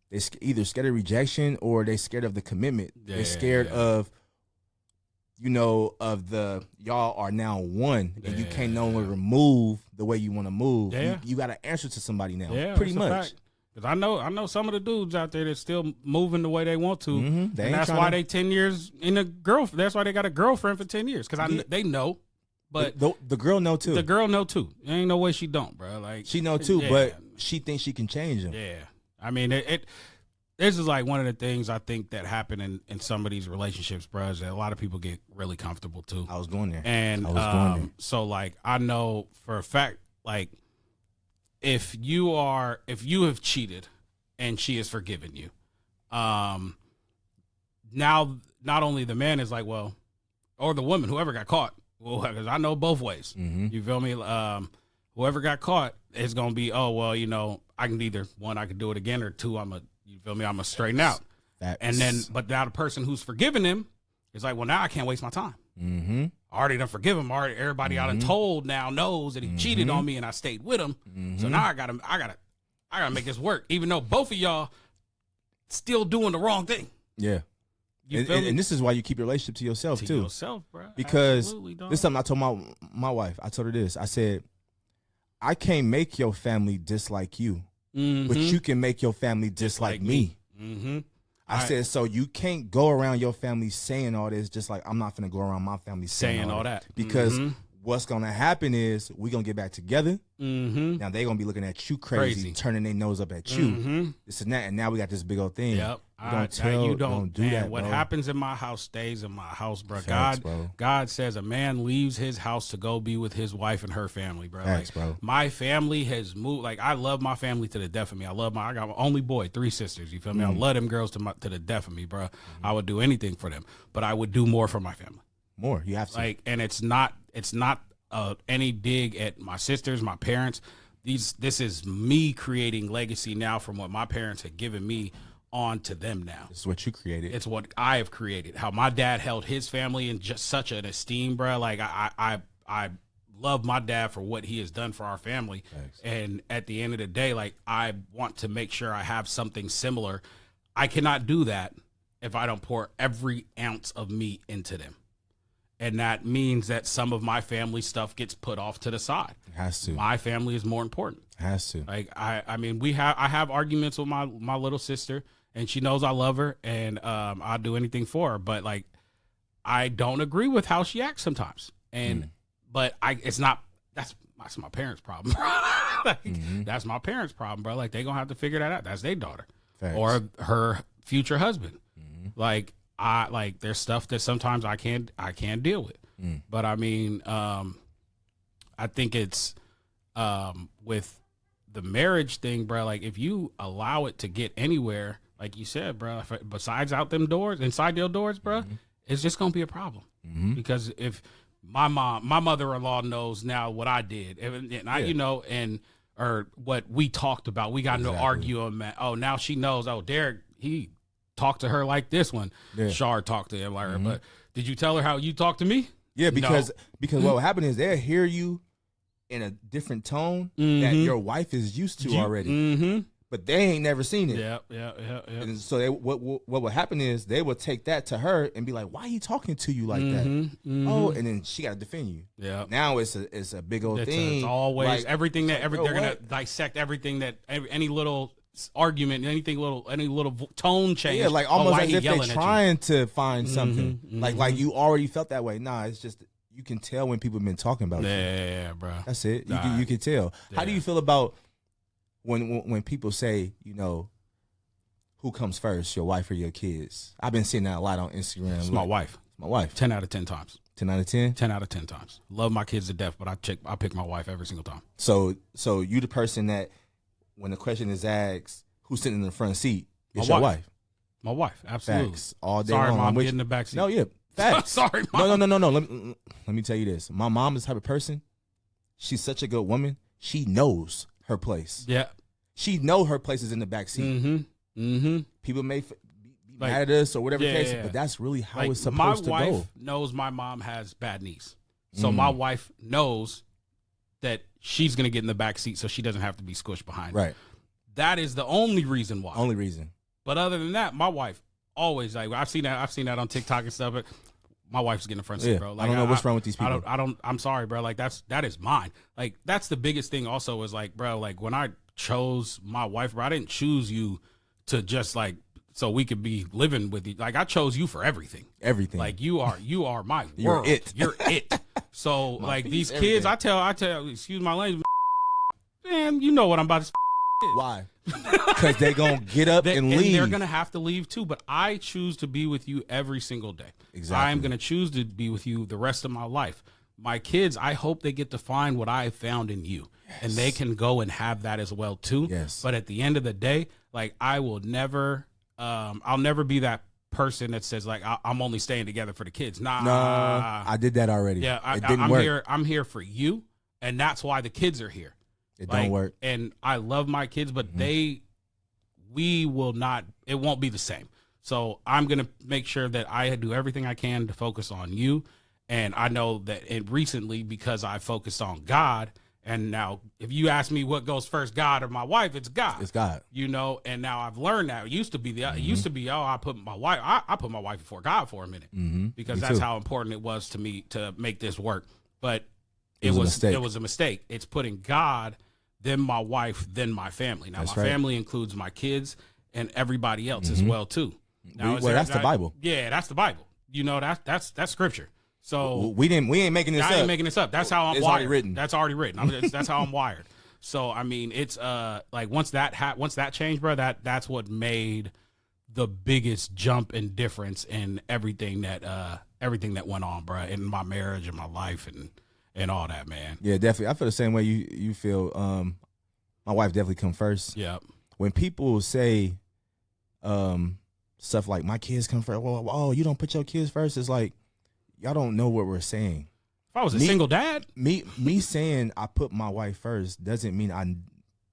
they're either scared of rejection or they scared of the commitment. They're scared of, of the y'all are now one and you can't no longer move the way you want to move. Yeah. You got to answer to somebody now. Yeah, pretty much. Because I know some of the dudes out there that's still moving the way they want to, and that's why they 10 years in a girlfriend. That's why they got a girlfriend for 10 years, because they know. But the girl know too. The girl know too. There ain't no way she don't, bro. Like, she know too, but she thinks she can change him. Yeah, I mean this is like one of the things I think that happen in some of these relationships, bro, is that a lot of people get really comfortable too. I was going there. And I was going there. So like I know for a fact, like if you have cheated and she has forgiven you, now not only the man is like, well, or the woman, whoever got caught, well, because I know both ways. You feel me? Whoever got caught is gonna be, oh well, you know, I can either one, I could do it again, or two, you feel me? I'm gonna straighten out. And then, but now the person who's forgiven him is like, well, now I can't waste my time. I already done forgive him. Already, everybody I done told now knows that he cheated on me, and I stayed with him. So now I gotta make this work, even though both of y'all still doing the wrong thing. Yeah. And this is why you keep your relationship to yourself too. Yourself, bro. Because this is something I told my wife. I told her this. I said, I can't make your family dislike you, but you can make your family dislike me. I said, so you can't go around your family saying all this, just like I'm not going to go around my family saying all that. Because what's going to happen is we're going to get back together. Now they're going to be looking at you crazy, turning their nose up at you. This and that. And now we got this big old thing. Yep. Don't do that, what bro. happens in my house stays in my house, bro. Facts, bro. God says a man leaves his house to go be with his wife and her family, bro. Facts, bro. My family has moved. Like, I love my family to the death of me. I got my only boy, 3 sisters. You feel me? I love them girls to the death of me, bro. I would do anything for them, but I would do more for my family. More, you have to. Like, and it's not any dig at my sisters, my parents. This is me creating legacy now from what my parents had given me on to them now. This is what you created. It's what I have created. How my dad held his family in just such an esteem, bro. Like, I love my dad for what he has done for our family. Thanks. And at the end of the day, like, I want to make sure I have something similar. I cannot do that if I don't pour every ounce of me into them. And that means that some of my family stuff gets put off to the side. It has to. My family is more important. It has to. Like, I mean, I have arguments with my little sister, and she knows I love her, and I'll do anything for her. But, like, I don't agree with how she acts sometimes. And but that's my parents' problem. Like, that's my parents' problem, bro. Like, they gonna have to figure that out. That's their daughter. Facts. Or her future husband. Like, there's stuff that sometimes I can't deal with. But I mean, I think it's with the marriage thing, bro. Like, if you allow it to get anywhere, like you said, bro, besides inside your doors, bro, it's just gonna be a problem. Because if my mother-in-law knows now what I did, and I, you know, or what we talked about, we got into an argument. Oh, now she knows. Oh, Derek, he talked to her like this one. Shar talked to him like her. But did you tell her how you talked to me? Yeah, because what will happen is they'll hear you in a different tone that your wife is used to already. But they ain't never seen it. Yeah. And so what will happen is they will take that to her and be like, "Why are you talking to you like that?" Oh, and then she got to defend you. Yeah. Now it's a big old thing. It's always like, everything that they're gonna dissect everything that any little argument, any little tone change. Yeah, like almost as if they're trying to find something. Like you already felt that way. Nah, it's just you can tell when people have been talking about you. Yeah, bro. That's it. You can tell. How do you feel about when people say, you know, who comes first, your wife or your kids? I've been seeing that a lot on Instagram. It's my wife. My wife. 10 out of 10 times. 10 out of 10? 10 out of 10 times. Love my kids to death, but I pick my wife every single time. So you the person that when the question is asked, who's sitting in the front seat? It's your wife. My wife, absolutely. Facts. All day Sorry, long. Mom, get in the back seat. No, yeah. Facts. Sorry, Mom. No. Let me tell you this. My mom is the type of person, she's such a good woman. She knows her place. Yeah. She know her place is in the back seat. People may be mad at us or whatever case, but that's really how it's supposed to go. My wife knows my mom has bad knees. So my wife knows that she's going to get in the back seat so she doesn't have to be squished behind. Right. That is the only reason why. Only reason. But other than that, my wife always, like, I've seen that on TikTok and stuff, but my wife's getting the front seat, bro. Like, I don't know what's wrong with these people. I'm sorry, bro. Like, that is mine. Like, that's the biggest thing also is, like, bro, like, when I chose my wife, bro, I didn't choose you to just, like, so we could be living with you. Like, I chose you for everything. Everything. Like, you are my world. You're it. You're it. So, like, these kids, I tell, excuse my language, man, you know what I'm about to Why? Because they're going to get up and leave. And they're going to have to leave too, but I choose to be with you every single day. Exactly. I'm going to choose to be with you the rest of my life. my kids, I hope they get to find what I found in you, and they can go and have that as well too. Yes. But at the end of the day, like I will never, I'll never be that person that says like I'm only staying together for the kids. Nah, I did that already. Yeah, it didn't work. I'm here for you, and that's why the kids are here. It Like, don't work. And I love my kids, but we will not. It won't be the same. So I'm gonna make sure that I do everything I can to focus on you. And I know that recently, because I focused on God, and now if you ask me what goes first, God or my wife, it's God. It's God. You know, and now I've learned that. It used to be I put my wife before God for a minute, because that's how important it was to me to make this work. But it was a mistake. It's putting God, then my wife, then my family. Now my family includes my kids and everybody else as well too. Now that's the Bible. Yeah, that's the Bible. You know, that's scripture. So we ain't making this up. I ain't making this up. That's how I'm it's wired. already written. That's already written. That's how I'm wired. So I mean, it's like once that changed, bro, that's what made the biggest jump and difference in everything that went on, bro, in my marriage and my life and all that, man. Yeah, definitely. I feel the same way you feel. My wife definitely come first. Yeah. When people say stuff like my kids come first, well, oh, you don't put your kids first, it's like y'all don't know what we're saying. If I was a single dad, me saying I put my wife first doesn't mean I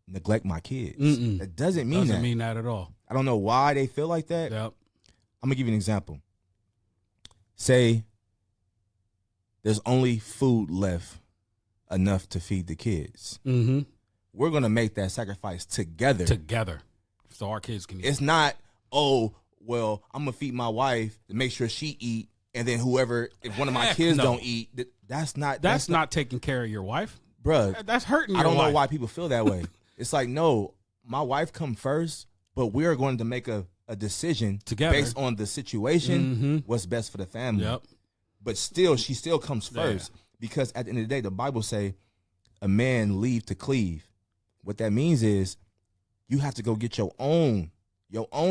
neglect my kids. It doesn't mean doesn't mean that at all. I don't know why they feel like that. Yep. I'm gonna give you an example. Say there's only food left enough to feed the kids. Mm-hmm. We're gonna make that sacrifice together. So our kids can eat. It's not, oh, well, I'm gonna feed my wife to make sure she eat, and then if one of my kids don't eat, that's not taking care of your wife, bruh. That's hurting. I don't know why people feel that way. It's like, no, my wife come first, but we are going to make a decision together based on the situation, what's best for the family. Yep. But still, she still comes first, because at the end of the day, the Bible say a man leave to cleave. What that means is you have to go get your own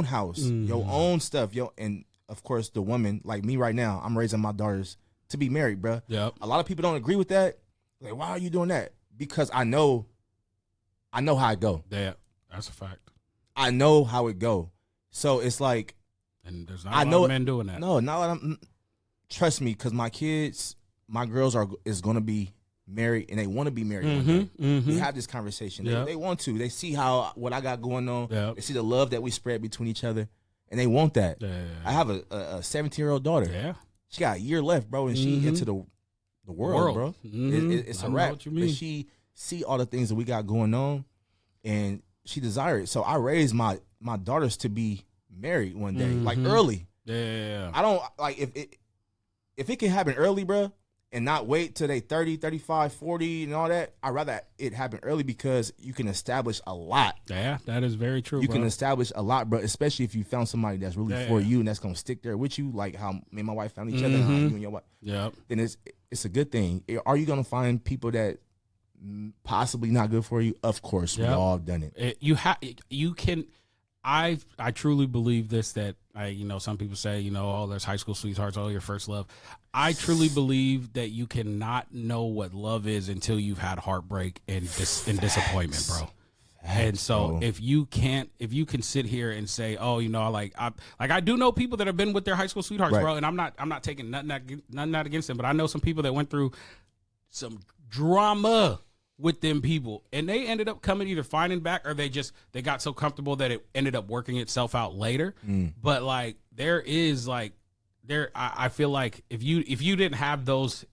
house, your own stuff, and of course the woman, like me right now, I'm raising my daughters to be married, bro. Yep. A lot of people don't agree with that. Like, why are you doing that? Because I know how it go. Yeah, that's a fact. I know how it go. So it's like, and there's not a lot of men doing that. No, trust me, because my kids, my girls is gonna be married, and they want to be married one day. We have this conversation. They want to. They see what I got going on. They see the love that we spread between each other, and they want that. I have a 17-year-old daughter. Yeah, she got a year left, bro, and she into the world, bro. It's a wrap. But she see all the things that we got going on, and she desired it. So I raised my daughters to be married one day, like early. Yeah. I don't like if it can happen early, bro, and not wait till they 30, 35, 40 and all that. I'd rather it happen early, because you can establish a lot. Yeah, that is very true. You can establish a lot, bro, especially if you found somebody that's really for you and that's going to stick there with you, like how me and my wife found each other, and how you and your wife. Yeah. Then it's a good thing. Are you going to find people that possibly not good for you? Of course, we all have done it. You can. I truly believe this, that some people say, oh, there's high school sweethearts, oh, your first love. I truly believe that you cannot know what love is until you've had heartbreak and disappointment, bro. And so if you can sit here and say, oh, I do know people that have been with their high school sweethearts, bro, and I'm not taking nothing out against them, but I know some people that went through some drama with them people, and they ended up either finding back, or they got so comfortable that it ended up working itself out later. But like I feel like if you didn't have those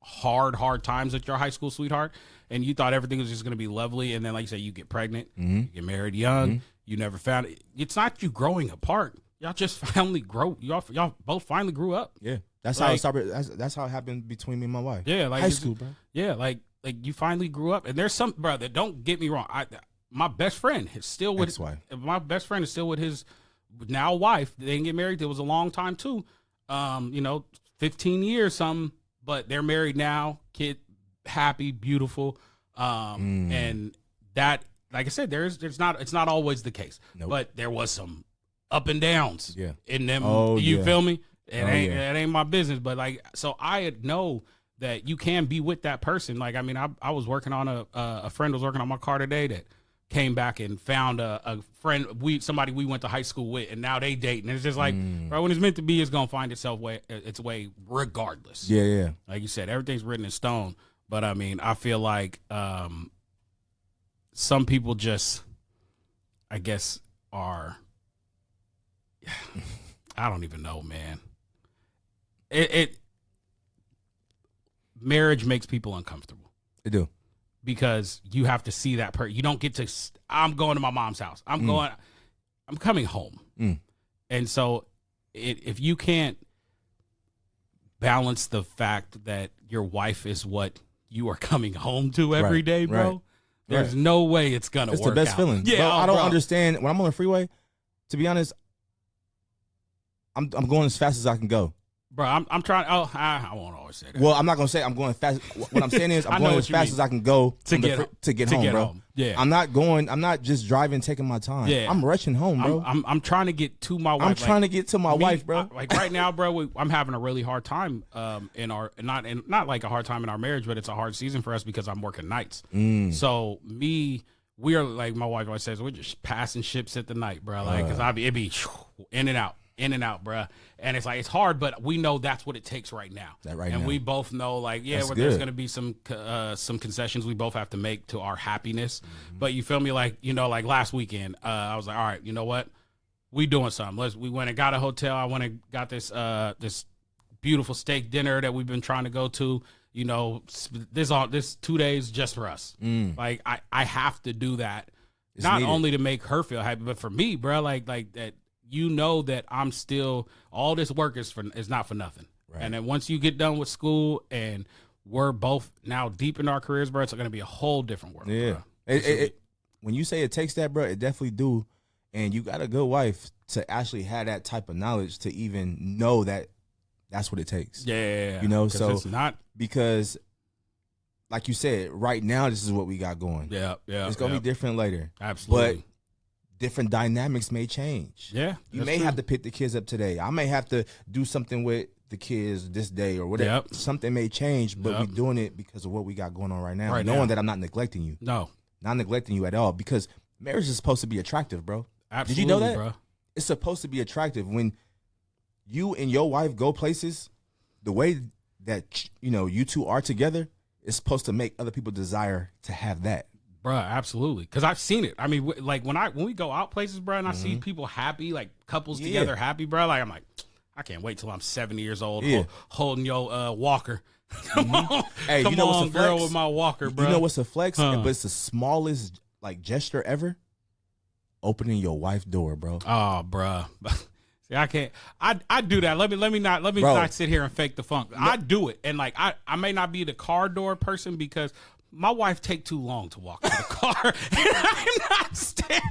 hard times with your high school sweetheart, and you thought everything was just going to be lovely, and then like you say, you get pregnant, you get married young, you never found it. It's not you growing apart. Y'all just finally grow. Y'all both finally grew up. Yeah, that's how it started. That's how it happened between me and my wife. Yeah, like high school, bro. Yeah, like you finally grew up, and there's some brother. Don't get me wrong. My best friend is still with his now wife. They didn't get married. It was a long time too. 15 years something, but they're married now. Kid, happy, beautiful. And that, like I said, it's not always the case. Nope. But there was some up and downs. In them. You feel me? It ain't my business. But like, so I know that you can be with that person. Like, I mean, I was working on a friend was working on my car today that came back and found a friend, somebody we went to high school with, and now they dating. And it's just like, bro, when it's meant to be, it's gonna find its way regardless. Yeah. Like you said, everything's written in stone. But I mean, I feel like some people just, I guess, are. I don't even know, man. Marriage makes people uncomfortable. They do. Because you have to see that person. You don't get to, I'm going to my mom's house. I'm coming home. And so if you can't balance the fact that your wife is what you are coming home to every day, bro, there's no way it's going to work out. It's the best feeling. Yeah, bro, I don't understand. When I'm on the freeway, to be honest, I'm going as fast as I can go. Bro, I'm trying. Oh, I won't always say that. Well, I'm not gonna say I'm going fast. What I'm saying is I'm going as fast as I can go to get home, bro. Yeah, I'm not just driving, taking my time. Yeah, I'm rushing home, bro. I'm trying to get to my wife. I'm trying to get to my wife, bro. Like right now, bro, I'm having a really hard time in our not like a hard time in our marriage, but it's a hard season for us because I'm working nights. So we are like, my wife always says, we're just passing ships at the night, bro. Like, cause it'd be in and out, bro. And it's like, it's hard, but we know that's what it takes right now. And we both know, like, there's going to be some concessions we both have to make to our happiness. But you feel me? Like, you know, like last weekend, I was like, all right, you know what? We doing something. We went and got a hotel. I went and got this beautiful steak dinner that we've been trying to go to. You know, this 2 days just for us. Like, I have to do that. It's not needed. Only to make her feel happy, but for me, bro, like that. You know that I'm still, all this work is not for nothing. Right. And then once you get done with school and we're both now deep in our careers, bro, it's going to be a whole different world. Yeah. When you say it takes that, bro, it definitely do. And you got a good wife to actually have that type of knowledge to even know that that's what it takes. Yeah. You know, so it's not, because like you said, right now, this is what we got going. Yeah. It's going to be different later. Absolutely. But different dynamics may change. Yeah. You may have to pick the kids up today. I may have to do something with the kids this day or whatever. Yep. Something may change, but we're doing it because of what we got going on right now. Knowing that I'm not neglecting you. No. Not neglecting you at all, because marriage is supposed to be attractive, bro. Absolutely. Did you know that? Bro. It's supposed to be attractive. When you and your wife go places, the way that, you know, you two are together, it's supposed to make other people desire to have that. Bro, absolutely. Because I've seen it. I mean, like when we go out places, bro, and I see people happy, like couples together happy, bro, like I'm like, I can't wait till I'm 70 years old holding your walker. Come on. Hey, come you know on, what's a flex? Girl, with my walker, bro. You know what's a flex? But it's the smallest like gesture ever. Opening your wife's door, bro. Oh, bro. See, I can't. I do that. Let me not sit here and fake the funk. I do it, and like I may not be the car door person because my wife take too long to walk to the car, and I'm not standing.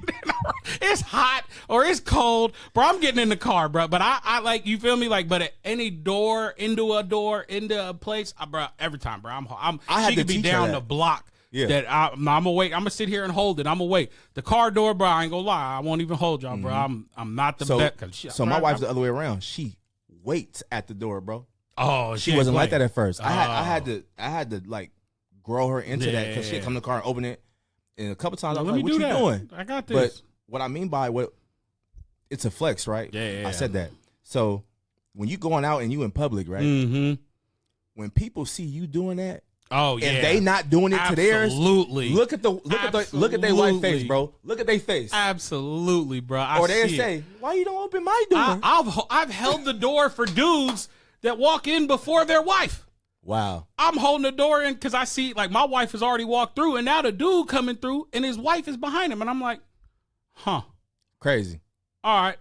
It's hot or it's cold, bro. I'm getting in the car, bro. But I like, you feel me? Like, but at any door, into a place, bro. Every time, bro. She could be down the block. Yeah. That I'm gonna wait. I'm gonna sit here and hold it. I'm gonna wait. The car door, bro. I ain't gonna lie. I won't even hold y'all, bro. I'm not the best. So my wife's the other way around. She waits at the door, bro. Oh, she wasn't like that at first. I had to like grow her into that, because she'd come to the car and open it, and a couple times I was like, "What you doing?" I got this. But what I mean by it's a flex, right? Yeah. I said that. So when you going out and you in public, right? Mm-hmm. When people see you doing that, oh yeah, and they not doing it to theirs, absolutely. Look at their white face, bro. Look at their face. Absolutely, bro. Or they say, "Why you don't open my door?" I've held the door for dudes that walk in before their wife. Wow. I'm holding the door in because I see, like, my wife has already walked through, and now the dude coming through, and his wife is behind him, and I'm like, huh. Crazy. All right.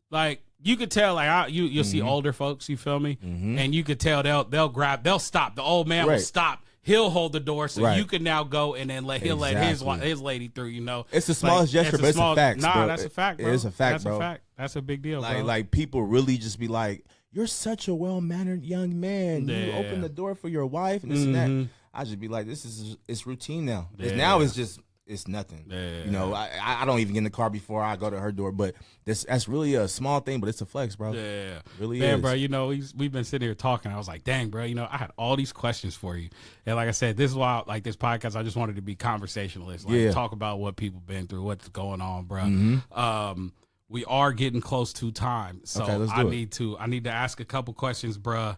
Like, you could tell, like, you'll see older folks, you feel me? And you could tell they'll stop. The old man will stop. He'll hold the door so you can now go, and then he'll let his lady through, you know. It's the smallest gesture, but it's a fact. Nah, that's a fact, bro. It is a fact, bro. That's a fact. That's a big deal, bro. Like people really just be like, "You're such a well-mannered young man. You open the door for your wife and this and that." I just be like, it's routine now. Now it's just it's nothing. Yeah. You know, I don't even get in the car before I go to her door. But that's really a small thing, but it's a flex, bro. Yeah, really man, is. bro. You know, we've been sitting here talking. I was like, dang, bro. You know, I had all these questions for you, and like I said, this is why, like this podcast, I just wanted to be conversationalist, like talk about what people been through, what's going on, bro. Mm-hmm. We are getting close to time, so Okay, let's do I need to ask a couple questions, bro.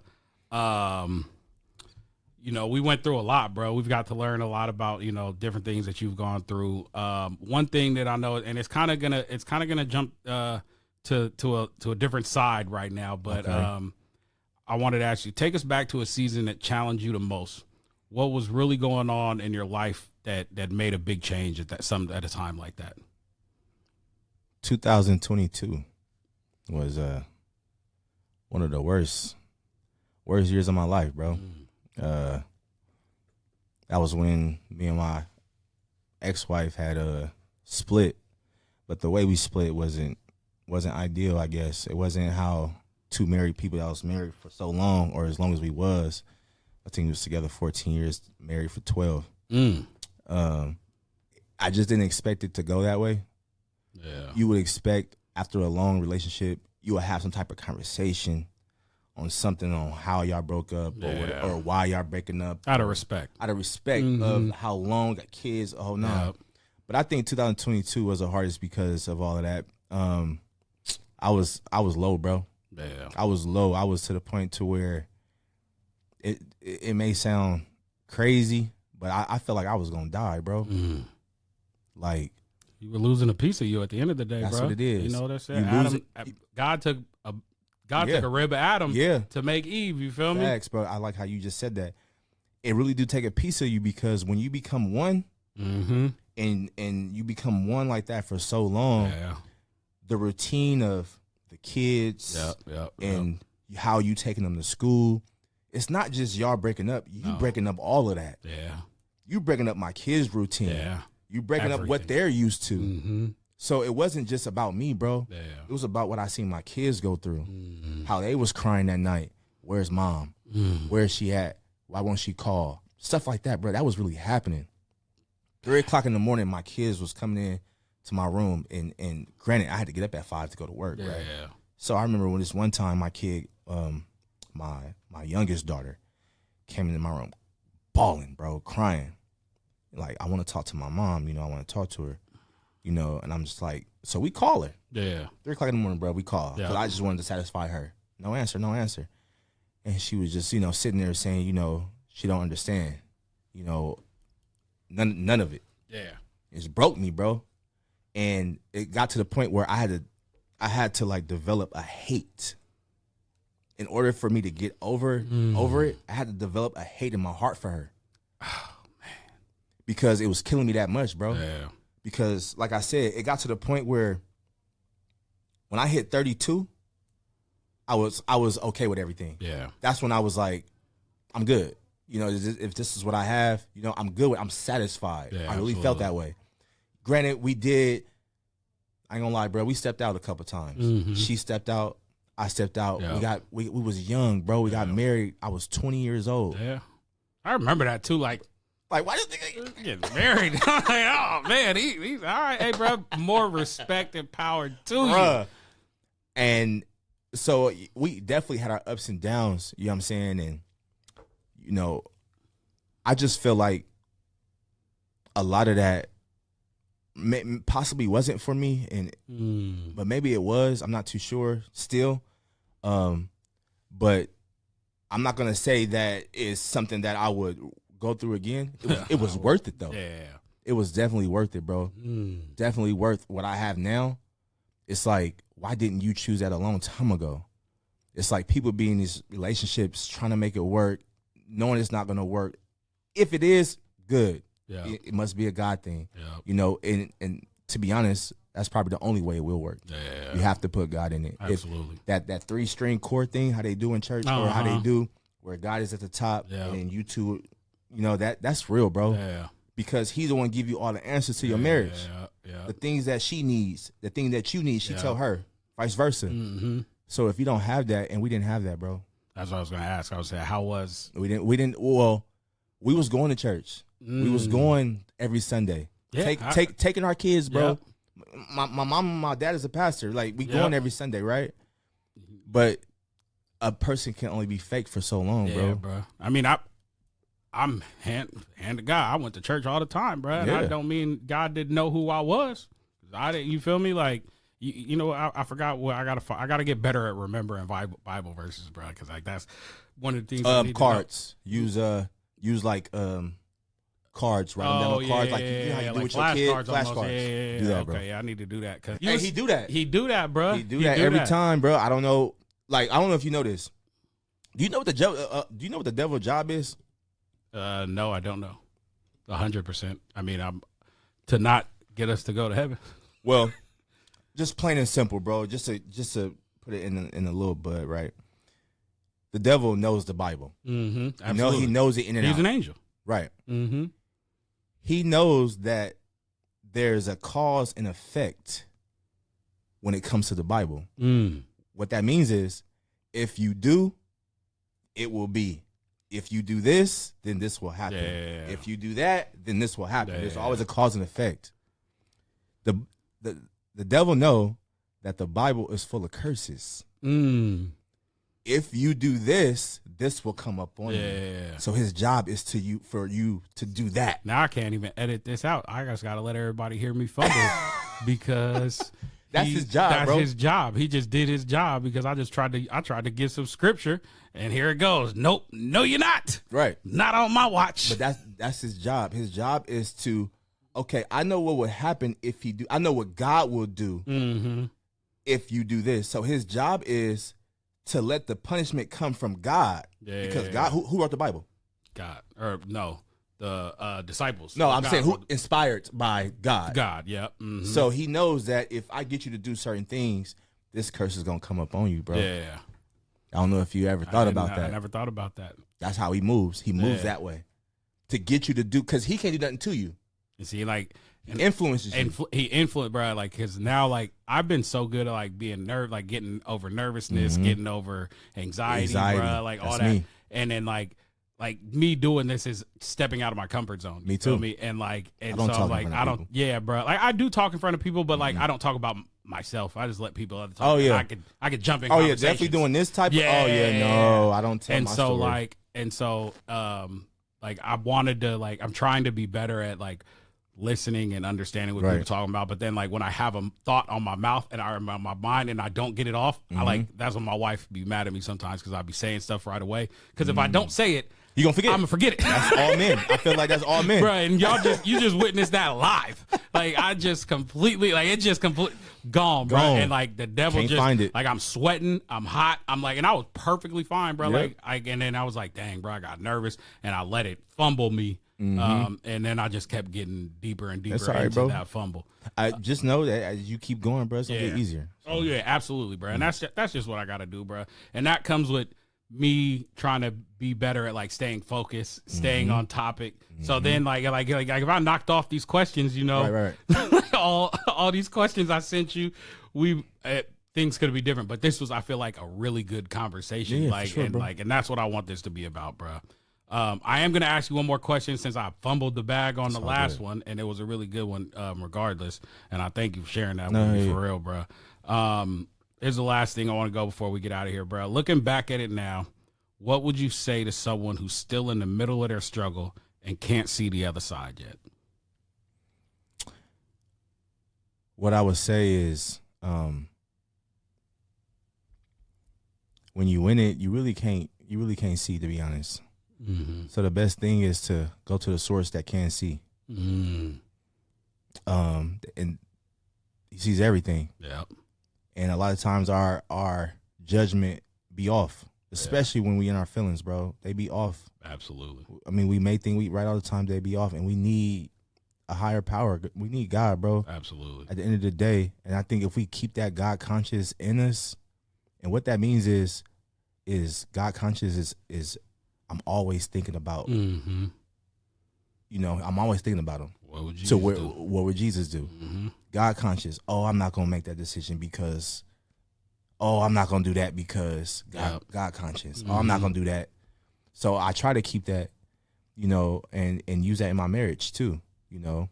You know, we went through a lot, bro. We've got to learn a lot about, you know, different things that you've gone through. One thing that I know, and it's kind of gonna jump to a different side right now, but I wanted to ask you, take us back to a season that challenged you the most. What was really going on in your life that made a big change at a time like that? 2022 was one of the worst years of my life, bro. That was when me and my ex-wife had a split, but the way we split wasn't ideal, I guess. It wasn't how two married people that was married for so long, or as long as we was. I think we was together 14 years, married for 12. I just didn't expect it to go that way. Yeah. You would expect after a long relationship, you would have some type of conversation on something on how y'all broke up or why y'all breaking up. Out of respect. Of how long, got kids, oh no. Yeah. But I think 2022 was the hardest because of all of that. I was low, bro. Yeah. I was low. I was to the point to where it may sound crazy, but I felt like I was gonna die, bro. Like, you were losing a piece of you at the end of the day, that's bro. what it is. You know what I'm saying? God took a rib of Adam to make Eve. You feel me? Facts, bro. I like how you just said that. It really do take a piece of you, because when you become one, and you become one like that for so long, the routine of the kids and how you taking them to school, it's not just y'all breaking up. You breaking up all of that. Yeah. You breaking up my kids' routine. Yeah. You breaking up what they're used to. Mm-hmm. So it wasn't just about me, bro. Yeah. It was about what I seen my kids go through. How they was crying that night. Where's mom? Where is she at? Why won't she call? Stuff like that, bro. That was really happening. 3 o'clock in the morning, my kids was coming in to my room, and granted, I had to get up at 5 to go to work, right? Yeah. So I remember when this one time my kid, my youngest daughter, came into my room bawling, bro, crying. Like, I want to talk to my mom, you know, I want to talk to her, you know, and I'm just like, so we call her. Yeah. 3 o'clock in the morning, bro, we call. Yeah. Because I just wanted to satisfy her. No answer. And she was just, you know, sitting there saying, you know, she don't understand, you know, none of it. Yeah. It broke me, bro. And it got to the point where I had to like develop a hate. In order for me to get over it, I had to develop a hate in my heart for her. Oh, man. Because it was killing me that much, bro. Yeah. Because, like I said, it got to the point where when I hit 32, I was okay with everything. Yeah. That's when I was like, I'm good. You know, if this is what I have, you know, I'm good. I'm satisfied. Yeah, I really felt that way. Granted, I ain't gonna lie, bro. We stepped out a couple times. She stepped out. I stepped out. Yeah. We was young, bro. We got married. I was 20 years old. Yeah. I remember that too. Like, why do you think getting married? I'm like, oh man, he's all right. Hey, bro, more respect and power to you. And so we definitely had our ups and downs. You know what I'm saying? And you know, I just feel like a lot of that possibly wasn't for me, and but maybe it was. I'm not too sure still. But I'm not gonna say that is something that I would go through again. It was worth it though. Yeah. It was definitely worth it, bro. Definitely worth what I have now. It's like, why didn't you choose that a long time ago? It's like people be in these relationships trying to make it work, knowing it's not gonna work. If it is, good. Yeah. It must be a God thing. Yeah. You know, and to be honest, that's probably the only way it will work. Yeah. You have to put God in it. Absolutely. If that 3-string chord thing, how they do in church, or how they do, where God is at the top and you two, you know, that's real, bro. Yeah. Because he's the one give you all the answers to your marriage. Yeah. The things that she needs, the thing that you need, she tell her, vice versa. So if you don't have that, and we didn't have that, bro. That's what I was gonna ask. I was saying, how was we didn't. Well, we was going to church. We was going every Sunday. Yeah, taking our kids, bro. Yeah. My mom and my dad is a pastor. Like we Yep. going every Sunday, right? But a person can only be fake for so long, bro. I mean, I'm hand to God. I went to church all the time, bro. And I don't mean God didn't know who I was. I didn't. You feel me? Like you know, I forgot what I gotta get better at remembering Bible verses, bro. Because like that's one of the things. I need Cards. Use like cards. Write them down on cards. Like you know how you do with your kid. Flashcards. Yeah. Do that, Okay, bro. yeah, I need to do that. Cause Hey, he do that. He do that, bro. He do that every time, bro. I don't know. Like I don't know if you know this. Do you know what do you know what the devil's job is? No, I don't know. 100%. I mean, I'm to not get us to go to heaven. Well, just plain and simple, bro. Just to put it in a little bud, right? The devil knows the Bible. Mm-hmm. He knows it in and out. He's an angel, right? Mm-hmm. He knows that there's a cause and effect when it comes to the Bible. What that means is, if you do, it will be. If you do this, then this will happen. Yeah. If you do that, then this will happen. Yeah. There's always a cause and effect. The devil know that the Bible is full of curses. If you do this, this will come up on you. So his job is for you to do that. Now I can't even edit this out. I just got to let everybody hear me fumble because that's his job. That's bro. his job. He just did his job because I tried to get some scripture, and here it goes. Nope, no, you're not. Right, not on my watch. But that's his job. His job is to, okay, I know what would happen if he do. I know what God will do if you do this. So his job is to let the punishment come from God. Because God, who wrote the Bible? God, or no, the disciples. No, I'm God saying who inspired by God. God, yeah. So he knows that if I get you to do certain things, this curse is gonna come up on you, bro. Yeah. I don't know if you ever thought about that. I never thought about that. That's how he moves. He moves that way to get you to do, because he can't do nothing to you. You see, like, he influences you. He influenced, bro. Like, because now, like, I've been so good at like being like getting over nervousness, getting over anxiety, bro. Like all that, me. And then like me doing this is stepping out of my comfort zone. Me too. Me and like, and I don't so talk like in front of people. Yeah, bro. Like I do talk in front of people, but like I don't talk about myself. I just let people other talk. Oh yeah, I could jump in. Oh yeah, definitely doing this type. Yeah. Of, oh yeah, no, I don't tell and my so story. like I wanted to like I'm trying to be better at like listening and understanding what people are talking about. But then like when I have a thought on my mouth and I my mind and I don't get it off, I like that's when my wife be mad at me sometimes because I be saying stuff right away. Because if I don't say it, you gonna forget. I'm gonna forget it. That's all men. I feel like that's all men, bro. And you just witnessed that live. Like I just completely gone, bro. And like the devil Can't just find it. like I'm sweating, I'm hot, I'm like, and I was perfectly fine, bro. Yep. Like and then I was like, dang, bro, I got nervous and I let it fumble me. And then I just kept getting deeper and deeper into that fumble. I just know that as you keep going, bro, it's gonna get easier. So. Oh yeah, absolutely, bro. And that's just what I gotta do, bro. And that comes with me trying to be better at like staying focused, staying on topic. So then like if I knocked off these questions, you know, all these questions I sent you, things could be different. But this was, I feel like, a really good conversation. And that's what I want this to be about, bro. I am going to ask you one more question since I fumbled the bag on the last one, and it was a really good one regardless. And I thank you for sharing that with me for real, bro. Here's the last thing I want to go before we get out of here, bro. Looking back at it now, what would you say to someone who's still in the middle of their struggle and can't see the other side yet? What I would say is when you win it, you really can't see, to be honest. So the best thing is to go to the source that can see. And he sees everything. Yeah. And a lot of times our judgment be off, especially when we in our feelings, bro. They be off. Absolutely. I mean, we may think we right all the time. They be off, and we need a higher power. We need God, bro. Absolutely. At the end of the day, and I think if we keep that God conscious in us, and what that means is God conscious is I'm always thinking about. You know, I'm always thinking about him. What would Jesus do? What would Jesus do? God conscious. Oh, I'm not gonna make that decision because. Oh, I'm not gonna do that because God conscious. Oh, I'm not gonna do that. So I try to keep that, you know, and use that in my marriage too. You know,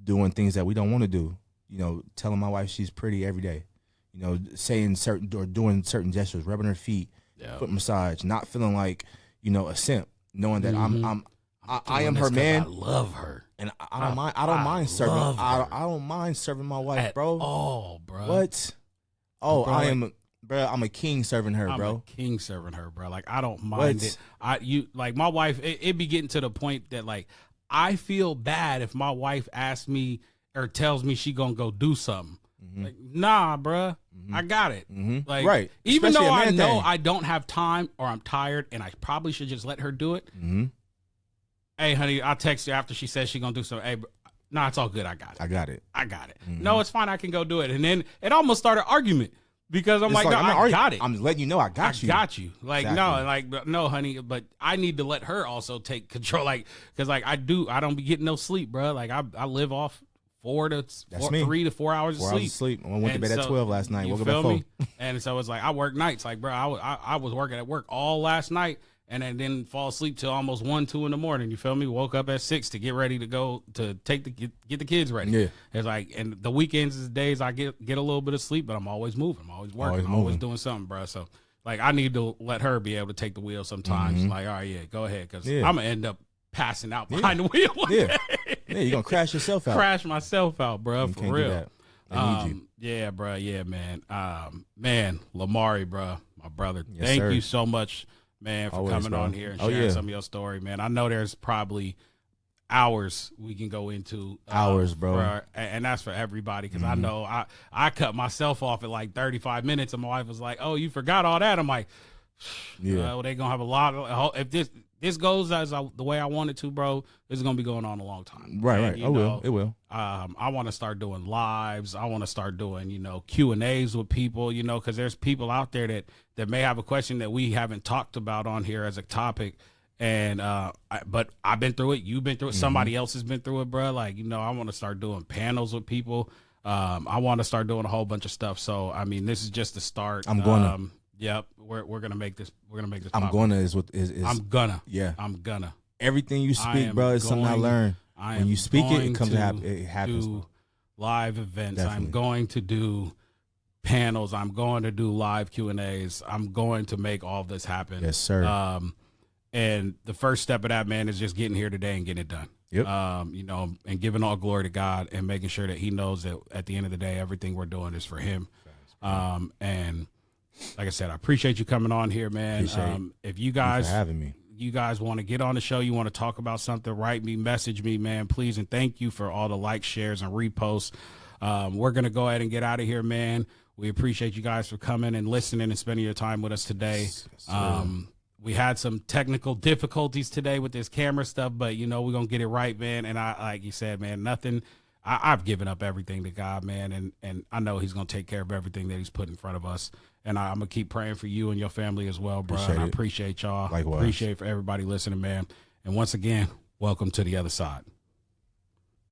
doing things that we don't want to do. You know, telling my wife she's pretty every day. You know, saying certain or doing certain gestures, rubbing her feet, foot massage, not feeling like, you know, a simp, knowing that I am her man. I love her, and I don't mind. I don't mind serving. I don't mind serving my wife, at bro. all, bro. What? Oh, bro, I am, bro. I'm a king serving her, bro. I'm a king serving her, bro. Like, I don't mind it. Like, my wife. It be getting to the point that, like, I feel bad if my wife asks me or tells me she gonna go do something. Like, nah, bruh, I got it. Like, right. Even Especially though a I man know thing. I don't have time or I'm tired and I probably should just let her do it. Hey, honey, I'll text you after she says she gonna do something. Hey, nah, it's all good. I got it. I got it. No, it's fine. I can go do it. And then it almost started an argument because I'm It's like, no, I got it. I'm letting you know I got you. Got you. Like, Exactly. no, honey, but I need to let her also take control. Like, because, like, I don't be getting no sleep, bro. Like, I live off 3 to 4 hours of 4 sleep. hours of sleep. I went to bed at 12 last night. You Woke up at feel 4. me? And so it's like, I work nights. Like, bro, I was working at work all last night and then didn't fall asleep till almost 1, 2 in the morning. You feel me? Woke up at 6 to get ready to go to get the kids ready. Yeah. It's like, and the weekends is days I get a little bit of sleep, but I'm always moving. I'm always working. I'm always doing something, bro. So, like, I need to let her be able to take the wheel sometimes. Like, all right, yeah, go ahead. Because I'm going to end up passing out behind the wheel one day. Yeah, you're going to crash yourself out. Crash myself out, bro, You for can't real. do that. I need you. Yeah, bro. Yeah, man. Man, Lamari, bro, my brother. Yes, thank sir. you so much, man, for Always, coming bro. on here and Oh, sharing yeah. some of your story, man. I know there's probably hours we can go into. Hours, bro. And that's for everybody because I know I cut myself off at like 35 minutes and my wife was like, oh, you forgot all that. I'm like, Yeah. well, they're going to have a lot of, if this goes as the way I want it to, bro, this is going to be going on a long time. Right, And, right. you It will. know, It will. I want to start doing lives. I want to start doing, Q&As with people, because there's people out there that may have a question that we haven't talked about on here as a topic. And, but I've been through it. You've been through it. Somebody else has been through it, bro. Like, I want to start doing panels with people. I want to start doing a whole bunch of stuff. So, I mean, this is just the start. I'm gonna. Yep. We're going to make this. We're going to make this. I'm pop. gonna is what is. I'm gonna. Yeah. I'm gonna. Everything you I speak, am bro, is something I going- learned. I When am you speak it, going it comes to to happen. It happens. do live events. I'm Definitely. going to do panels. I'm going to do live Q&As. I'm going to make all this happen. Yes, sir. And the first step of that, man, is just getting here today and getting it done. Yep. And giving all glory to God and making sure that he knows that at the end of the day, everything we're doing is for him. And like I said, I appreciate you coming on here, man. If you Thank you guys for having me. you guys want to get on the show, you want to talk about something, write me, message me, man, please. And thank you for all the likes, shares, and reposts. We're going to go ahead and get out of here, man. We appreciate you guys for coming and listening and spending your time with us today. We had some technical difficulties today with this camera stuff, but, we're going to get it right, man. And I, like you said, man, I've given up everything to God, man. And I know he's going to take care of everything that he's put in front of us. And I'm going to keep praying for you and your family as well, bro. Appreciate And I it. appreciate y'all. Likewise. Appreciate for everybody listening, man. And once again, welcome to the other side.